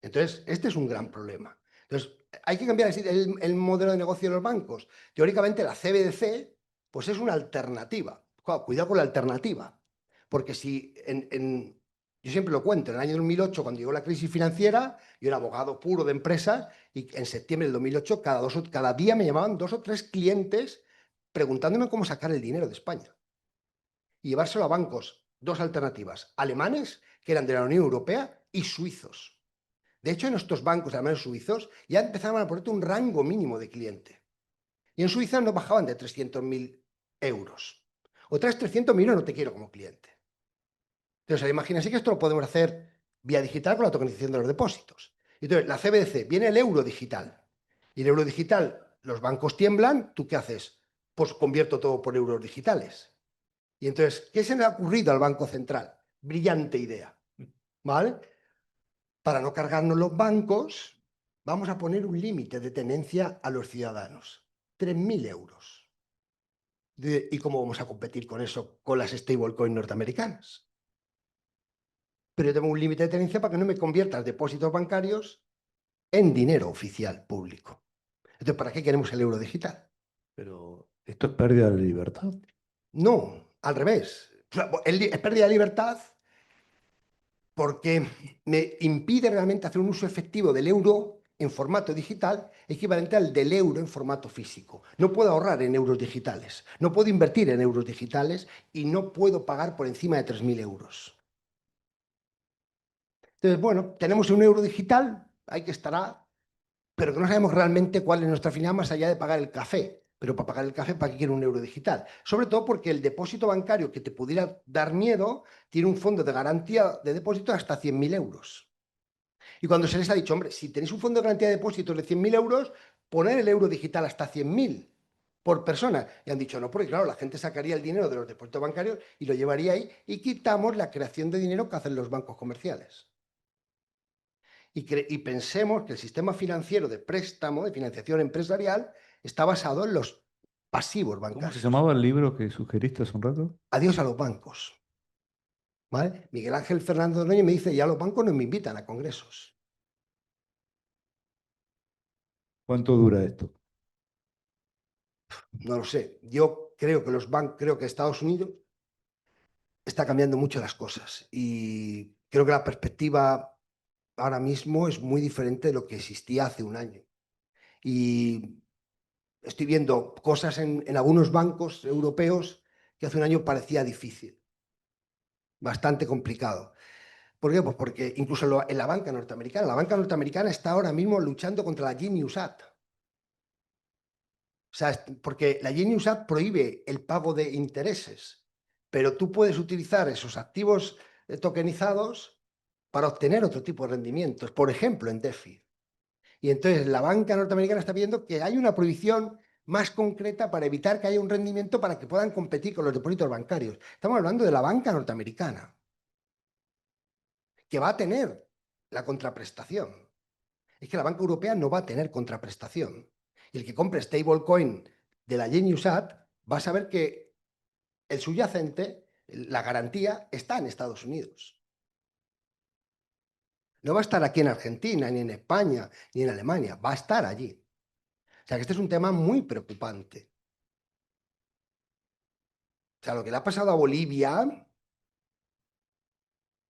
Entonces, este es un gran problema. Entonces, hay que cambiar el modelo de negocio de los bancos. Teóricamente, la CBDC pues es una alternativa. Cuidado con la alternativa. Porque si yo siempre lo cuento, en el año 2008, cuando llegó la crisis financiera, yo era abogado puro de empresas y en septiembre del 2008 cada día me llamaban 2 o 3 clientes preguntándome cómo sacar el dinero de España y llevárselo a bancos. 2 alternativas, alemanes, que eran de la Unión Europea, y suizos. De hecho, en estos bancos alemanes suizos ya empezaban a ponerte un rango mínimo de cliente. Y en Suiza no bajaban de 300.000 euros. O traes 300.000 o no te quiero como cliente. Entonces, imagínense que esto lo podemos hacer vía digital con la tokenización de los depósitos. Entonces, la CBDC, viene el euro digital. Y el euro digital, los bancos tiemblan, ¿tú qué haces? Pues convierto todo por euros digitales. Y entonces, ¿qué se le ha ocurrido al Banco Central? Brillante idea, ¿vale? Para no cargarnos los bancos, vamos a poner un límite de tenencia a los ciudadanos. 3.000 euros. ¿Y cómo vamos a competir con eso con las stablecoins norteamericanas? Pero yo tengo un límite de tenencia para que no me conviertas depósitos bancarios en dinero oficial público. Entonces, ¿para qué queremos el euro digital? Pero esto es pérdida de libertad. No, al revés. Es pérdida de libertad porque me impide realmente hacer un uso efectivo del euro en formato digital equivalente al del euro en formato físico. No puedo ahorrar en euros digitales, no puedo invertir en euros digitales y no puedo pagar por encima de 3.000 euros. Entonces, bueno, tenemos un euro digital, ahí que estará, pero que no sabemos realmente cuál es nuestra finalidad más allá de pagar el café. Pero para pagar el café, ¿para qué quiero un euro digital? Sobre todo porque el depósito bancario que te pudiera dar miedo tiene un fondo de garantía de depósito hasta 100.000 euros. Y cuando se les ha dicho, hombre, si tenéis un fondo de garantía de depósitos de 100.000 euros, poner el euro digital hasta 100.000 por persona. Y han dicho, no, porque claro, la gente sacaría el dinero de los depósitos bancarios y lo llevaría ahí y quitamos la creación de dinero que hacen los bancos comerciales. Y pensemos que el sistema financiero de préstamo, de financiación empresarial, está basado en los pasivos ¿Cómo bancarios. se llamaba el libro que sugeriste hace un rato? Adiós a los bancos. ¿Vale? Miguel Ángel Fernández Ordóñez me dice, ya los bancos no me invitan a congresos. ¿Cuánto dura esto? No lo sé. Yo creo que los bancos, creo que Estados Unidos está cambiando mucho las cosas y creo que la perspectiva ahora mismo es muy diferente de lo que existía hace un año. Y estoy viendo cosas en algunos bancos europeos que hace un año parecía difícil, bastante complicado. ¿Por qué? Pues porque incluso en la banca norteamericana está ahora mismo luchando contra la Genius Act. O sea, porque la Genius Act prohíbe el pago de intereses, pero tú puedes utilizar esos activos tokenizados para obtener otro tipo de rendimientos, por ejemplo, en DeFi. Y entonces la banca norteamericana está viendo que hay una prohibición más concreta para evitar que haya un rendimiento para que puedan competir con los depósitos bancarios. Estamos hablando de la banca norteamericana, que va a tener la contraprestación. Es que la banca europea no va a tener contraprestación. Y el que compre stablecoin de la Genius Act va a saber que el subyacente, la garantía, está en Estados Unidos. No va a estar aquí en Argentina, ni en España, ni en Alemania, va a estar allí. O sea que este es un tema muy preocupante. O sea, lo que le ha pasado a Bolivia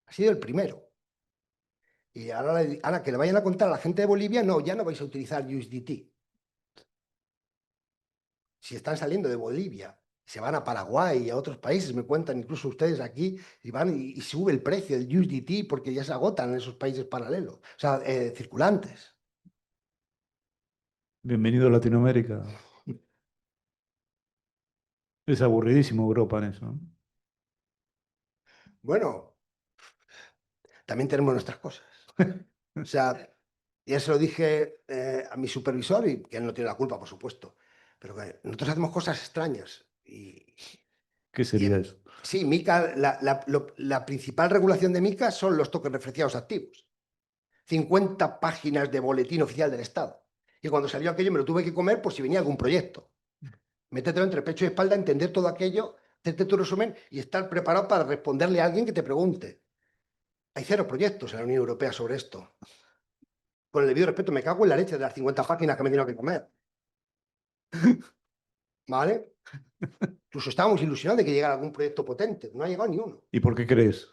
ha sido el primero. Y ahora que le vayan a contar a la gente de Bolivia, no, ya no vais a utilizar USDT. Si están saliendo de Bolivia. Se van a Paraguay y a otros países, me cuentan incluso ustedes aquí, y van y sube el precio del USDT porque ya se agotan en esos países paralelos, o sea, circulantes. Bienvenido a Latinoamérica. Es aburridísimo Europa en eso, ¿no? Bueno, también tenemos nuestras cosas. O sea, ya se lo dije a mi supervisor, y que él no tiene la culpa, por supuesto, pero que nosotros hacemos cosas extrañas. ¿Qué sería eso? Sí, MiCA, la principal regulación de MiCA son los tokens referenciados activos. 50 páginas de boletín oficial del Estado. Y cuando salió aquello me lo tuve que comer por si venía algún proyecto. Métetelo entre pecho y espalda, entender todo aquello, hacerte tu resumen y estar preparado para responderle a alguien que te pregunte. Hay 0 proyectos en la Unión Europea sobre esto. Con el debido respeto, me cago en la leche de las 50 páginas que me he tenido que comer. ¿Vale? Incluso estábamos ilusionados de que llegara algún proyecto potente. No ha llegado ni uno. ¿Y por qué crees?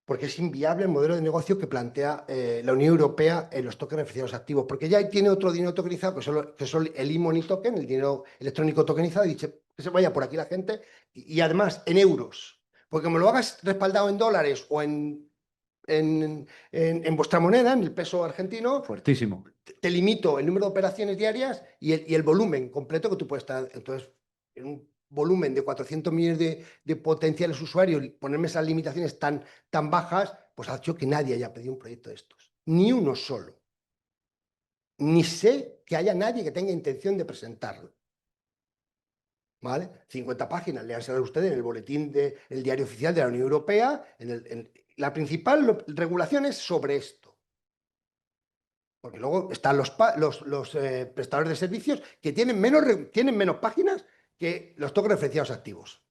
Porque es inviable el modelo de negocio que plantea la Unión Europea en los tokens referenciados activos, porque ya tiene otro dinero tokenizado, que son el e-money token, el dinero electrónico tokenizado, y dice que se vaya por aquí la gente, y además en euros, porque como lo hagas respaldado en dólares o en vuestra moneda, en el peso argentino, Fuertísimo. te limito el número de operaciones diarias y el volumen completo que tú puedes estar. Entonces, en un volumen de 400 millones de potenciales usuarios, ponerme esas limitaciones tan bajas, pues ha hecho que nadie haya pedido un proyecto de estos. Ni uno solo. Ni sé que haya nadie que tenga intención de presentarlo. ¿Vale? 50 páginas, léanselo ustedes en el boletín del diario oficial de la Unión Europea. La principal regulación es sobre esto. Porque luego están los prestadores de servicios que tienen menos páginas que los tokens referenciados activos.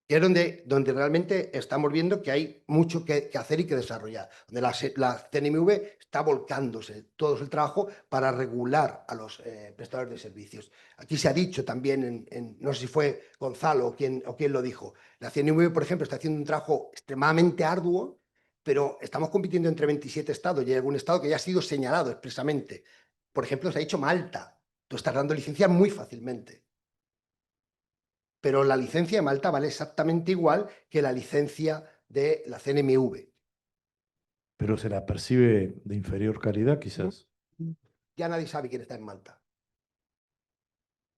Que es donde realmente estamos viendo que hay mucho que hacer y que desarrollar. Donde la CNMV está volcándose todo el trabajo para regular a los prestadores de servicios. Aquí se ha dicho también, no sé si fue Gonzalo o quién lo dijo, la CNMV, por ejemplo, está haciendo un trabajo extremadamente arduo, pero estamos compitiendo entre 27 estados y hay algún estado que ya ha sido señalado expresamente. Por ejemplo, se ha dicho Malta. Tú estás dando licencia muy fácilmente. Pero la licencia de Malta vale exactamente igual que la licencia de la CNMV. Pero se la percibe de inferior calidad, quizás. Ya nadie sabe quién está en Malta.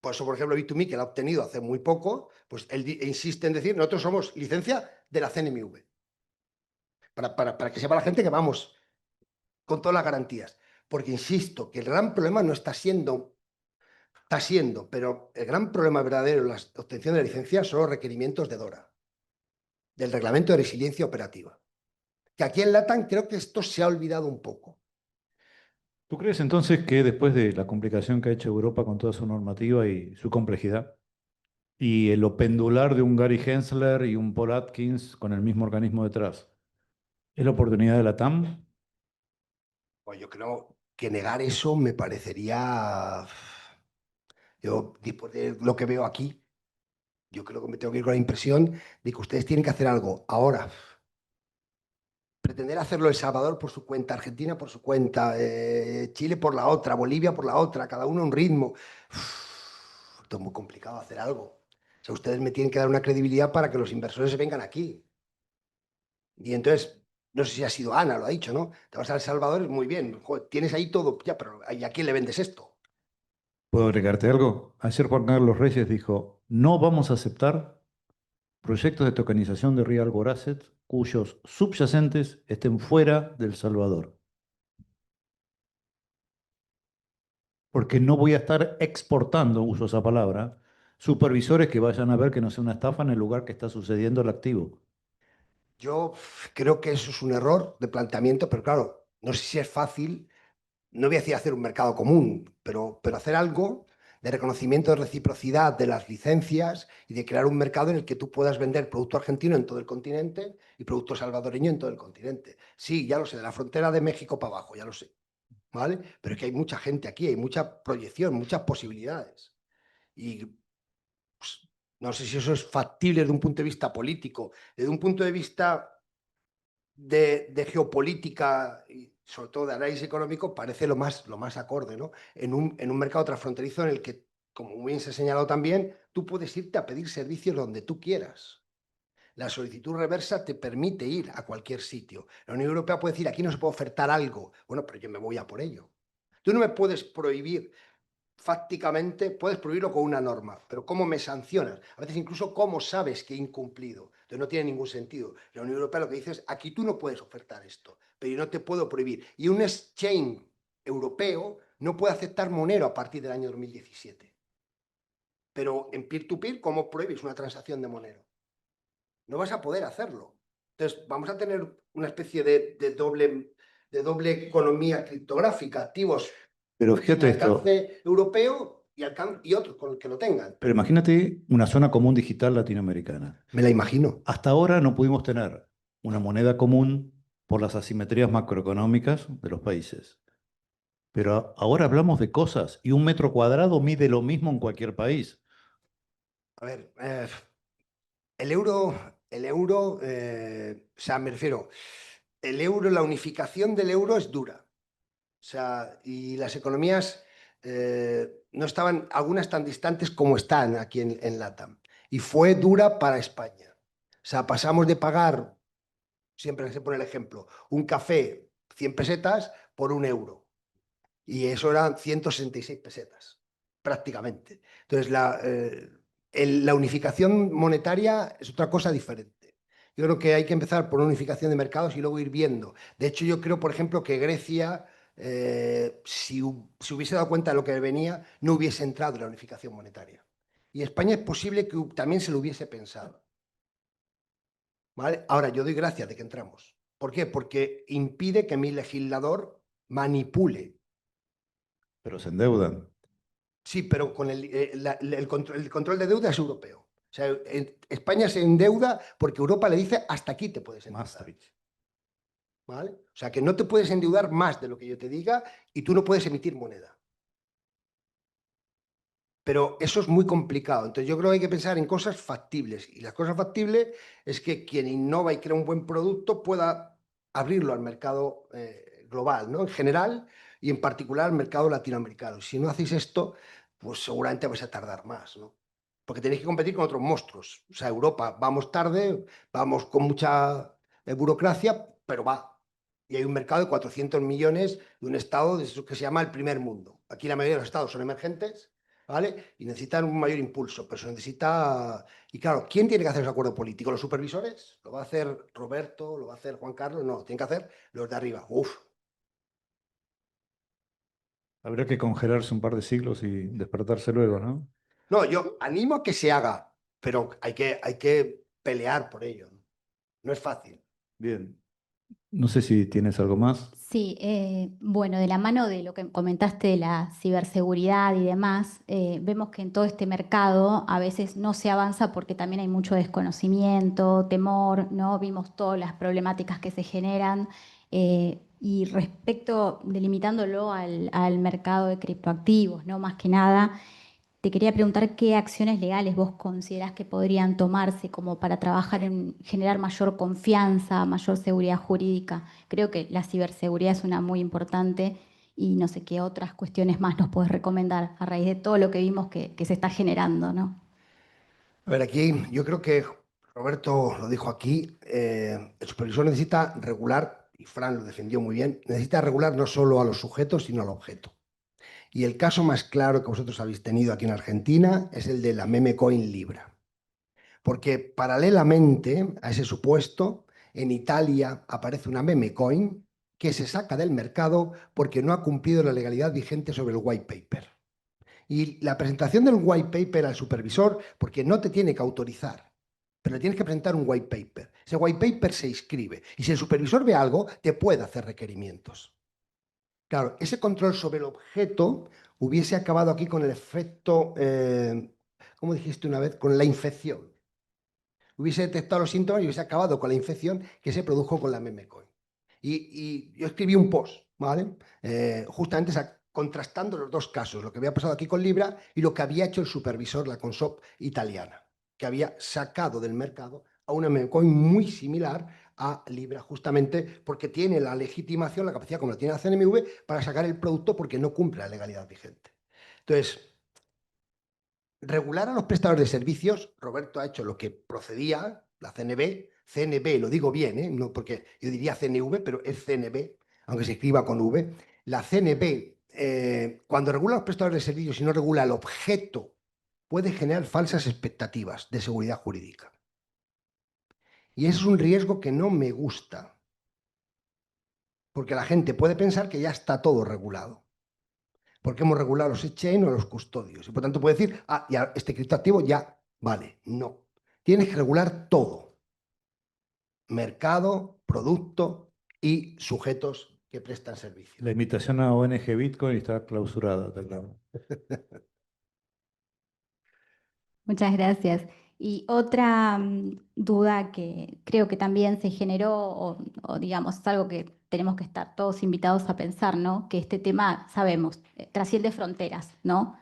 Por eso, por ejemplo, Bit2Me, que la ha obtenido hace muy poco, pues él insiste en decir, nosotros somos licencia de la CNMV. Para que sepa la gente que vamos con todas las garantías. Porque insisto, que el gran problema no está siendo, pero el gran problema verdadero en la obtención de la licencia son los requerimientos de DORA, del Reglamento de Resiliencia Operativa. Que aquí en LATAM creo que esto se ha olvidado un poco. ¿Tú crees entonces que después de la complicación que ha hecho Europa con toda su normativa y su complejidad, y lo pendular de un Gary Gensler y un Paul Atkins con el mismo organismo detrás, es la oportunidad de la TAM? Pues yo creo que negar eso me parecería, yo después de lo que veo aquí, yo creo que me tengo que ir con la impresión de que ustedes tienen que hacer algo ahora. Pretender hacerlo El Salvador por su cuenta, Argentina por su cuenta, Chile por la otra, Bolivia por la otra, cada uno a un ritmo. Esto es muy complicado hacer algo. O sea, ustedes me tienen que dar una credibilidad para que los inversores vengan aquí. Y entonces, no sé si ha sido Ana, lo ha dicho, ¿no? Te vas a El Salvador, muy bien, joder, tienes ahí todo, ya, pero ¿y a quién le vendes esto? ¿Puedo agregarte algo? Ayer Juan Carlos Reyes dijo, no vamos a aceptar proyectos de tokenización de real world assets cuyos subyacentes estén fuera del Salvador. Porque no voy a estar exportando, uso esa palabra, supervisores que vayan a ver que no sea una estafa en el lugar que está sucediendo el activo. Yo creo que eso es un error de planteamiento, pero claro, no sé si es fácil, no voy a decir hacer un mercado común, pero hacer algo de reconocimiento de reciprocidad de las licencias y de crear un mercado en el que tú puedas vender producto argentino en todo el continente y producto salvadoreño en todo el continente. Sí, ya lo sé, de la frontera de México para abajo, ya lo sé, ¿vale? Pero es que hay mucha gente aquí, hay mucha proyección, muchas posibilidades. Y pues, no sé si eso es factible desde un punto de vista político, desde un punto de vista de geopolítica y sobre todo de análisis económico, parece lo más acorde, ¿no? En un mercado transfronterizo en el que como muy bien se ha señalado también, tú puedes irte a pedir servicios donde tú quieras. La solicitud reversa te permite ir a cualquier sitio. La Unión Europea puede decir, aquí no se puede ofertar algo. Bueno, pero yo me voy a por ello. Tú no me puedes prohibir, fácticamente, puedes prohibirlo con una norma, pero ¿cómo me sancionas? A veces incluso cómo sabes que he incumplido. Entonces no tiene ningún sentido. La Unión Europea lo que dice es, aquí tú no puedes ofertar esto, pero yo no te puedo prohibir. Y un exchange europeo no puede aceptar Monero a partir del año 2017. Pero en peer-to-peer, ¿cómo prohíbes una transacción de Monero? No vas a poder hacerlo. Entonces, vamos a tener una especie de doble economía criptográfica, activos Pero sin fíjate esto, alcance europeo y otros con el que lo tengan. pero imagínate una zona común digital latinoamericana. Me la imagino. Hasta ahora no pudimos tener una moneda común por las asimetrías macroeconómicas de los países. Pero ahora hablamos de cosas y un metro cuadrado mide lo mismo en cualquier país. A ver, el euro, o sea, me refiero, el euro, la unificación del euro es dura. O sea, y las economías no estaban, algunas tan distantes como están aquí en LATAM. Y fue dura para España. O sea, pasamos de pagar, siempre se pone el ejemplo, un café 100 pesetas por 1 euro. Y eso eran 166 pesetas, prácticamente. Entonces, la unificación monetaria es otra cosa diferente. Yo creo que hay que empezar por una unificación de mercados y luego ir viendo. De hecho, yo creo, por ejemplo, que Grecia, si hubiese dado cuenta de lo que venía, no hubiese entrado en la unificación monetaria. Y España es posible que también se lo hubiese pensado. ¿Vale? Ahora, yo doy gracias de que entramos. ¿Por qué? Porque impide que mi legislador manipule. Pero se endeudan. Sí, pero con el control de deuda es europeo. O sea, España se endeuda porque Europa le dice hasta aquí te puedes endeudar. Maastricht. ¿Vale? O sea, que no te puedes endeudar más de lo que yo te diga y tú no puedes emitir moneda. Pero eso es muy complicado. Entonces yo creo que hay que pensar en cosas factibles. Y las cosas factibles es que quien innova y crea un buen producto pueda abrirlo al mercado global, ¿no? En general y en particular al mercado latinoamericano. Si no hacéis esto, pues seguramente vais a tardar más, ¿no? Porque tenéis que competir con otros monstruos. O sea, Europa, vamos tarde, vamos con mucha burocracia, pero va. Y hay un mercado de 400 millones de un estado de eso que se llama el primer mundo. Aquí la mayoría de los estados son emergentes, ¿vale? Y necesitan un mayor impulso, pero se necesita... Y claro, ¿quién tiene que hacer ese acuerdo político? ¿Los supervisores? ¿Lo va a hacer Roberto? ¿Lo va a hacer Juan Carlos? No, tienen que hacer los de arriba. Uf. Habría que congelarse un par de siglos y despertarse luego, ¿no? No, yo animo a que se haga, pero hay que pelear por ello. No es fácil. Bien. No sé si tienes algo más. Sí, bueno, de la mano de lo que comentaste de la ciberseguridad y demás, vemos que en todo este mercado a veces no se avanza porque también hay mucho desconocimiento, temor, ¿no? Vimos todas las problemáticas que se generan y respecto, delimitándolo al mercado de criptoactivos, ¿no? Más que nada. Te quería preguntar qué acciones legales vos considerás que podrían tomarse como para trabajar en generar mayor confianza, mayor seguridad jurídica. Creo que la ciberseguridad es una muy importante y no sé qué otras cuestiones más nos puedes recomendar a raíz de todo lo que vimos que se está generando, ¿no? A ver, aquí yo creo que Roberto lo dijo aquí, el supervisor necesita regular, y Fran lo defendió muy bien, necesita regular no solo a los sujetos, sino al objeto. Y el caso más claro que vosotros habéis tenido aquí en Argentina es el de la meme coin Libra. Porque paralelamente a ese supuesto, en Italia aparece una meme coin que se saca del mercado porque no ha cumplido la legalidad vigente sobre el white paper. Y la presentación del white paper al supervisor, porque no te tiene que autorizar, pero le tienes que presentar un white paper. Ese white paper se inscribe y si el supervisor ve algo, te puede hacer requerimientos. Claro, ese control sobre el objeto hubiese acabado aquí con el efecto, ¿cómo dijiste una vez? Con la infección. Hubiese detectado los síntomas y hubiese acabado con la infección que se produjo con la memecoin. Y yo escribí un post, ¿vale? Justamente contrastando los dos casos, lo que había pasado aquí con Libra y lo que había hecho el supervisor, la Consop italiana, que había sacado del mercado a una memecoin muy similar a Libra, justamente porque tiene la legitimación, la capacidad como la tiene la CNMV para sacar el producto porque no cumple la legalidad vigente. Entonces, regular a los prestadores de servicios, Roberto ha hecho lo que procedía, la CNB, lo digo bien, no porque yo diría CNV, pero es CNB, aunque se escriba con V. La CNB, cuando regula a los prestadores de servicios y no regula el objeto, puede generar falsas expectativas de seguridad jurídica. Y ese es un riesgo que no me gusta, porque la gente puede pensar que ya está todo regulado, porque hemos regulado los exchange o los custodios, y por tanto puede decir, ah, ya este criptoactivo ya vale. No, tienes que regular todo: mercado, producto y sujetos que prestan servicio. La invitación a ONG Bitcoin está clausurada, te aclaro. Muchas gracias. Y otra duda que creo que también se generó, o digamos, es algo que tenemos que estar todos invitados a pensar, ¿no? Que este tema, sabemos, trasciende fronteras, ¿no?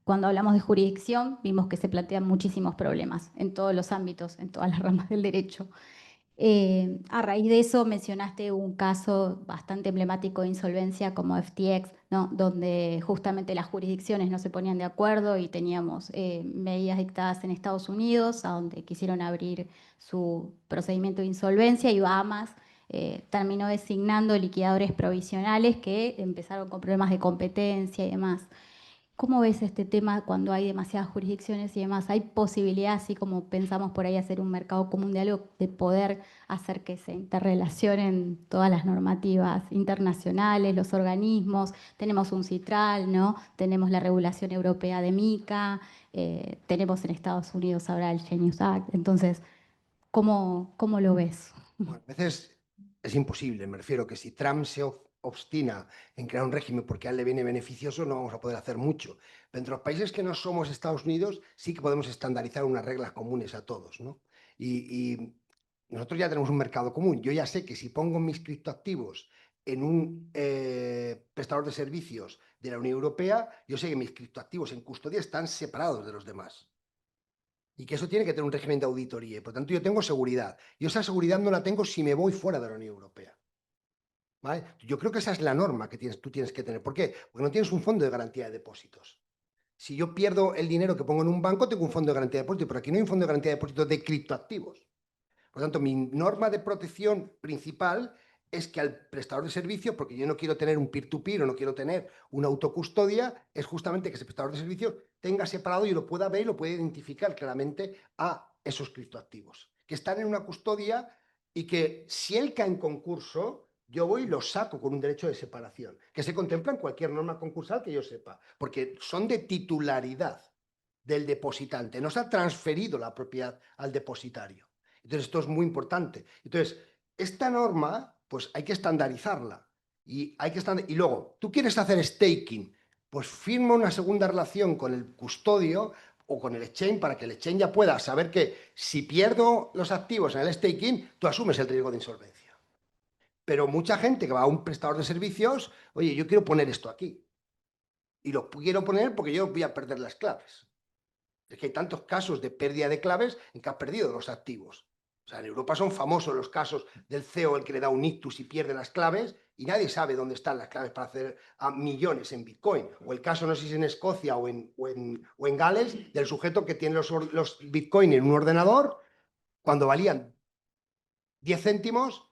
Cuando hablamos de jurisdicción, vimos que se plantean muchísimos problemas en todos los ámbitos, en todas las ramas del derecho. A raíz de eso mencionaste un caso bastante emblemático de insolvencia como FTX, ¿no? Donde justamente las jurisdicciones no se ponían de acuerdo y teníamos medidas dictadas en Estados Unidos, a donde quisieron abrir su procedimiento de insolvencia, y Bahamas terminó designando liquidadores provisionales que empezaron con problemas de competencia y demás. ¿Cómo ves este tema cuando hay demasiadas jurisdicciones y demás? ¿Hay posibilidad, así como pensamos por ahí, hacer un mercado común de algo, de poder hacer que se interrelacionen todas las normativas internacionales, los organismos? Tenemos un CITRAL, ¿no? Tenemos la regulación europea de MiCA, tenemos en Estados Unidos ahora el Genius Act. Entonces, ¿cómo lo ves? Bueno, a veces es imposible, me refiero que si Trump se obstina en crear un régimen porque a él le viene beneficioso, no vamos a poder hacer mucho. Pero entre los países que no somos Estados Unidos, sí que podemos estandarizar unas reglas comunes a todos, ¿no? Y nosotros ya tenemos un mercado común. Yo ya sé que si pongo mis criptoactivos en un prestador de servicios de la Unión Europea, yo sé que mis criptoactivos en custodia están separados de los demás. Y que eso tiene que tener un régimen de auditoría. Y por tanto, yo tengo seguridad. Yo esa seguridad no la tengo si me voy fuera de la Unión Europea. ¿Vale? Yo creo que esa es la norma que tú tienes que tener. ¿Por qué? Porque no tienes un fondo de garantía de depósitos. Si yo pierdo el dinero que pongo en un banco, tengo un fondo de garantía de depósitos, pero aquí no hay un fondo de garantía de depósitos de criptoactivos. Por lo tanto, mi norma de protección principal es que al prestador de servicios, porque yo no quiero tener un peer-to-peer o no quiero tener una autocustodia, es justamente que ese prestador de servicios tenga separado y lo pueda ver y lo pueda identificar claramente a esos criptoactivos, que están en una custodia y que si él cae en concurso, yo voy y lo saco con un derecho de separación, que se contempla en cualquier norma concursal que yo sepa, porque son de titularidad del depositante, no se ha transferido la propiedad al depositario. Entonces, esto es muy importante. Entonces, esta norma, pues hay que estandarizarla. Y luego, tú quieres hacer staking, pues firma una segunda relación con el custodio o con el exchange para que el exchange ya pueda saber que si pierdo los activos en el staking, tú asumes el riesgo de insolvencia. Pero mucha gente que va a un prestador de servicios, oye, yo quiero poner esto aquí. Y lo quiero poner porque yo voy a perder las claves. Es que hay tantos casos de pérdida de claves en que has perdido los activos. O sea, en Europa son famosos los casos del CEO, el que le da un ictus y pierde las claves y nadie sabe dónde están las claves para hacer a millones en Bitcoin. O el caso, no sé si es en Escocia o en Gales, del sujeto que tiene los Bitcoin en un ordenador, cuando valían 10 céntimos,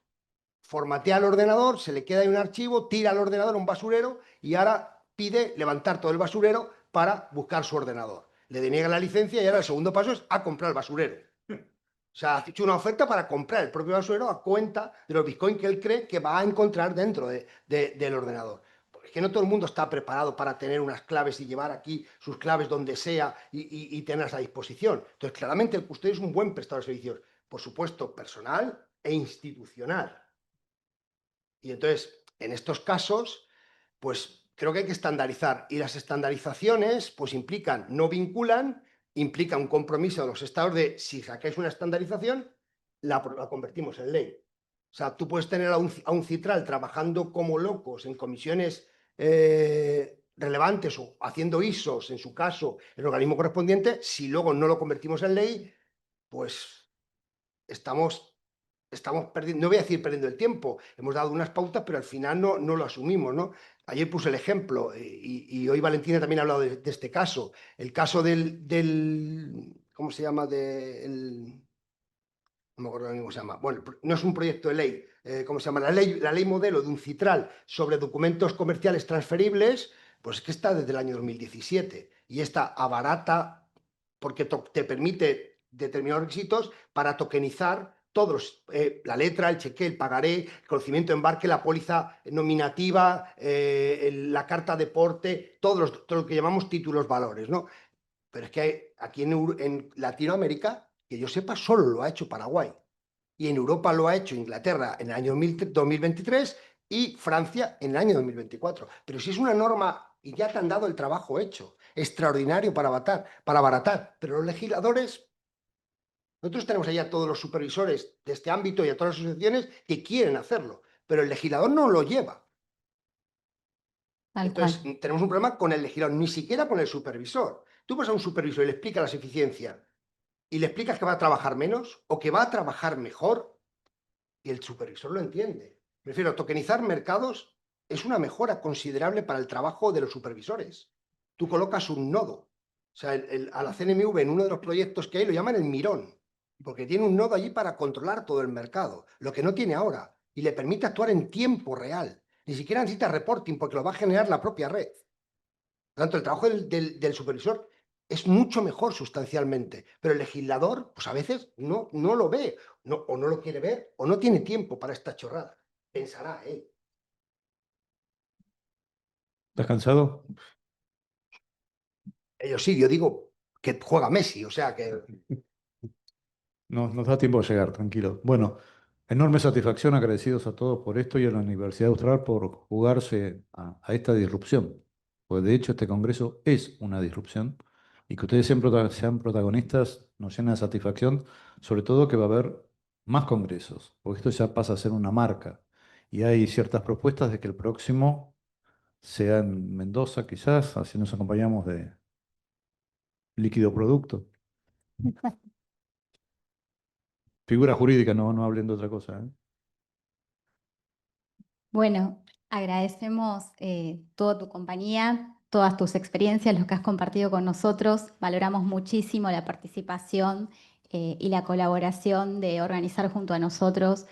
formatea el ordenador, se le queda ahí un archivo, tira al ordenador a un basurero y ahora pide levantar todo el basurero para buscar su ordenador. Le deniegan la licencia y ahora el segundo paso es a comprar el basurero. O sea, ha hecho una oferta para comprar el propio basurero a cuenta de los bitcoins que él cree que va a encontrar dentro del ordenador. Porque es que no todo el mundo está preparado para tener unas claves y llevar aquí sus claves donde sea y tenerlas a disposición. Entonces, claramente el custodio es un buen prestador de servicios, por supuesto, personal e institucional. Y entonces, en estos casos, pues creo que hay que estandarizar. Y las estandarizaciones, pues no vinculan, implica un compromiso de los estados de, si sacáis una estandarización, la convertimos en ley. O sea, tú puedes tener a un CITRAL trabajando como locos en comisiones relevantes o haciendo ISOs, en su caso, el organismo correspondiente, si luego no lo convertimos en ley, pues estamos perdiendo, no voy a decir perdiendo el tiempo, hemos dado unas pautas, pero al final no lo asumimos, ¿no? ayer puse el ejemplo y hoy Valentina también ha hablado de este caso. El caso del ¿cómo se llama? No me acuerdo ahora mismo cómo se llama. Bueno, no es un proyecto de ley. ¿Cómo se llama? La ley modelo de UNCITRAL sobre documentos comerciales transferibles, pues es que está desde el año 2017 y esta abarata porque te permite determinados requisitos para tokenizar todos, la letra, el cheque, el pagaré, el conocimiento de embarque, la póliza nominativa, la carta de porte, todo lo que llamamos títulos valores, ¿no? Pero es que aquí en Latinoamérica, que yo sepa, solo lo ha hecho Paraguay. Y en Europa lo ha hecho Inglaterra en el año 2023 y Francia en el año 2024. Pero si es una norma y ya te han dado el trabajo hecho, extraordinario para abaratar. Pero los legisladores, nosotros tenemos allá a todos los supervisores de este ámbito y a todas las asociaciones que quieren hacerlo, pero el legislador no lo lleva. Tal Entonces, cual. tenemos un problema con el legislador, ni siquiera con el supervisor. Tú vas a un supervisor y le explicas las eficiencias y le explicas que va a trabajar menos o que va a trabajar mejor y el supervisor lo entiende. Prefiero tokenizar mercados es una mejora considerable para el trabajo de los supervisores. Tú colocas un nodo. O sea, a la CNMV en uno de los proyectos que hay lo llaman el mirón, porque tiene un nodo allí para controlar todo el mercado, lo que no tiene ahora, y le permite actuar en tiempo real. Ni siquiera necesita reporting porque lo va a generar la propia red. Por tanto, el trabajo del supervisor es mucho mejor sustancialmente, pero el legislador, pues a veces no lo ve, o no lo quiere ver, o no tiene tiempo para esta chorrada. Pensará él. ¿Estás cansado? Ellos sí, yo digo que juega Messi, o sea que Nos da tiempo de llegar, tranquilo. Bueno, enorme satisfacción, agradecidos a todos por esto y a la Universidad Austral por jugarse a esta disrupción. Pues de hecho este congreso es una disrupción y que ustedes sean protagonistas nos llena de satisfacción, sobre todo que va a haber más congresos, porque esto ya pasa a ser una marca y hay ciertas propuestas de que el próximo sea en Mendoza, quizás, así nos acompañamos de líquido producto. Figura jurídica, no hablen de otra cosa, ¿eh? Bueno, agradecemos toda tu compañía, todas tus experiencias, lo que has compartido con nosotros. Valoramos muchísimo la participación y la colaboración de organizar junto a nosotros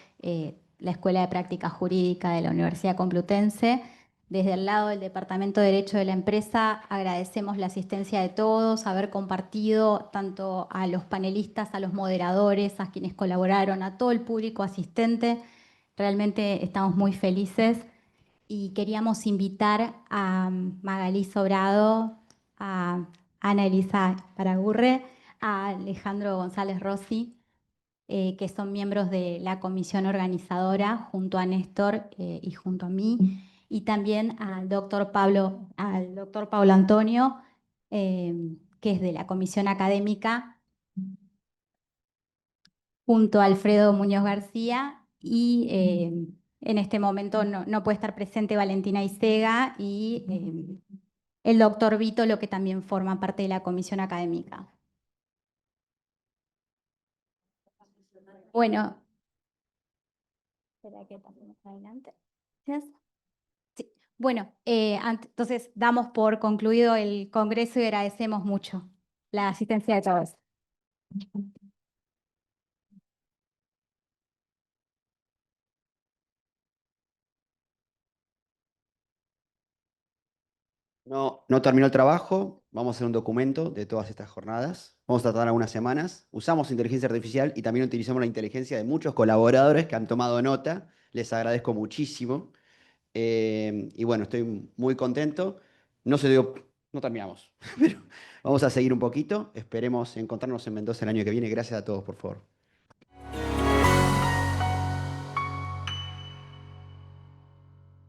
la Escuela de Práctica Jurídica de la Universidad Complutense. Desde el lado del Departamento de Derecho de la empresa, agradecemos la asistencia de todos, haber compartido tanto a los panelistas, a los moderadores, a quienes colaboraron, a todo el público asistente. Realmente estamos muy felices y queríamos invitar a Magalí Sobrado, a Ana Elisa Paragurre, a Alejandro González Rossi, que son miembros de la comisión organizadora, junto a Néstor y junto a mí, y también al doctor Pablo Antonio, que es de la comisión académica, junto a Alfredo Muñoz García y en este momento no puede estar presente Valentina Isega y el doctor Vítolo, que también forma parte de la comisión académica. Bueno, espera que pasemos adelante. Gracias. Sí. Bueno, entonces damos por concluido el congreso y agradecemos mucho la asistencia de todos. No terminó el trabajo, vamos a hacer un documento de todas estas jornadas, vamos a tardar algunas semanas, usamos inteligencia artificial y también utilizamos la inteligencia de muchos colaboradores que han tomado nota, les agradezco muchísimo y bueno, estoy muy contento, no terminamos, pero vamos a seguir un poquito, esperemos encontrarnos en Mendoza el año que viene, gracias a todos por favor.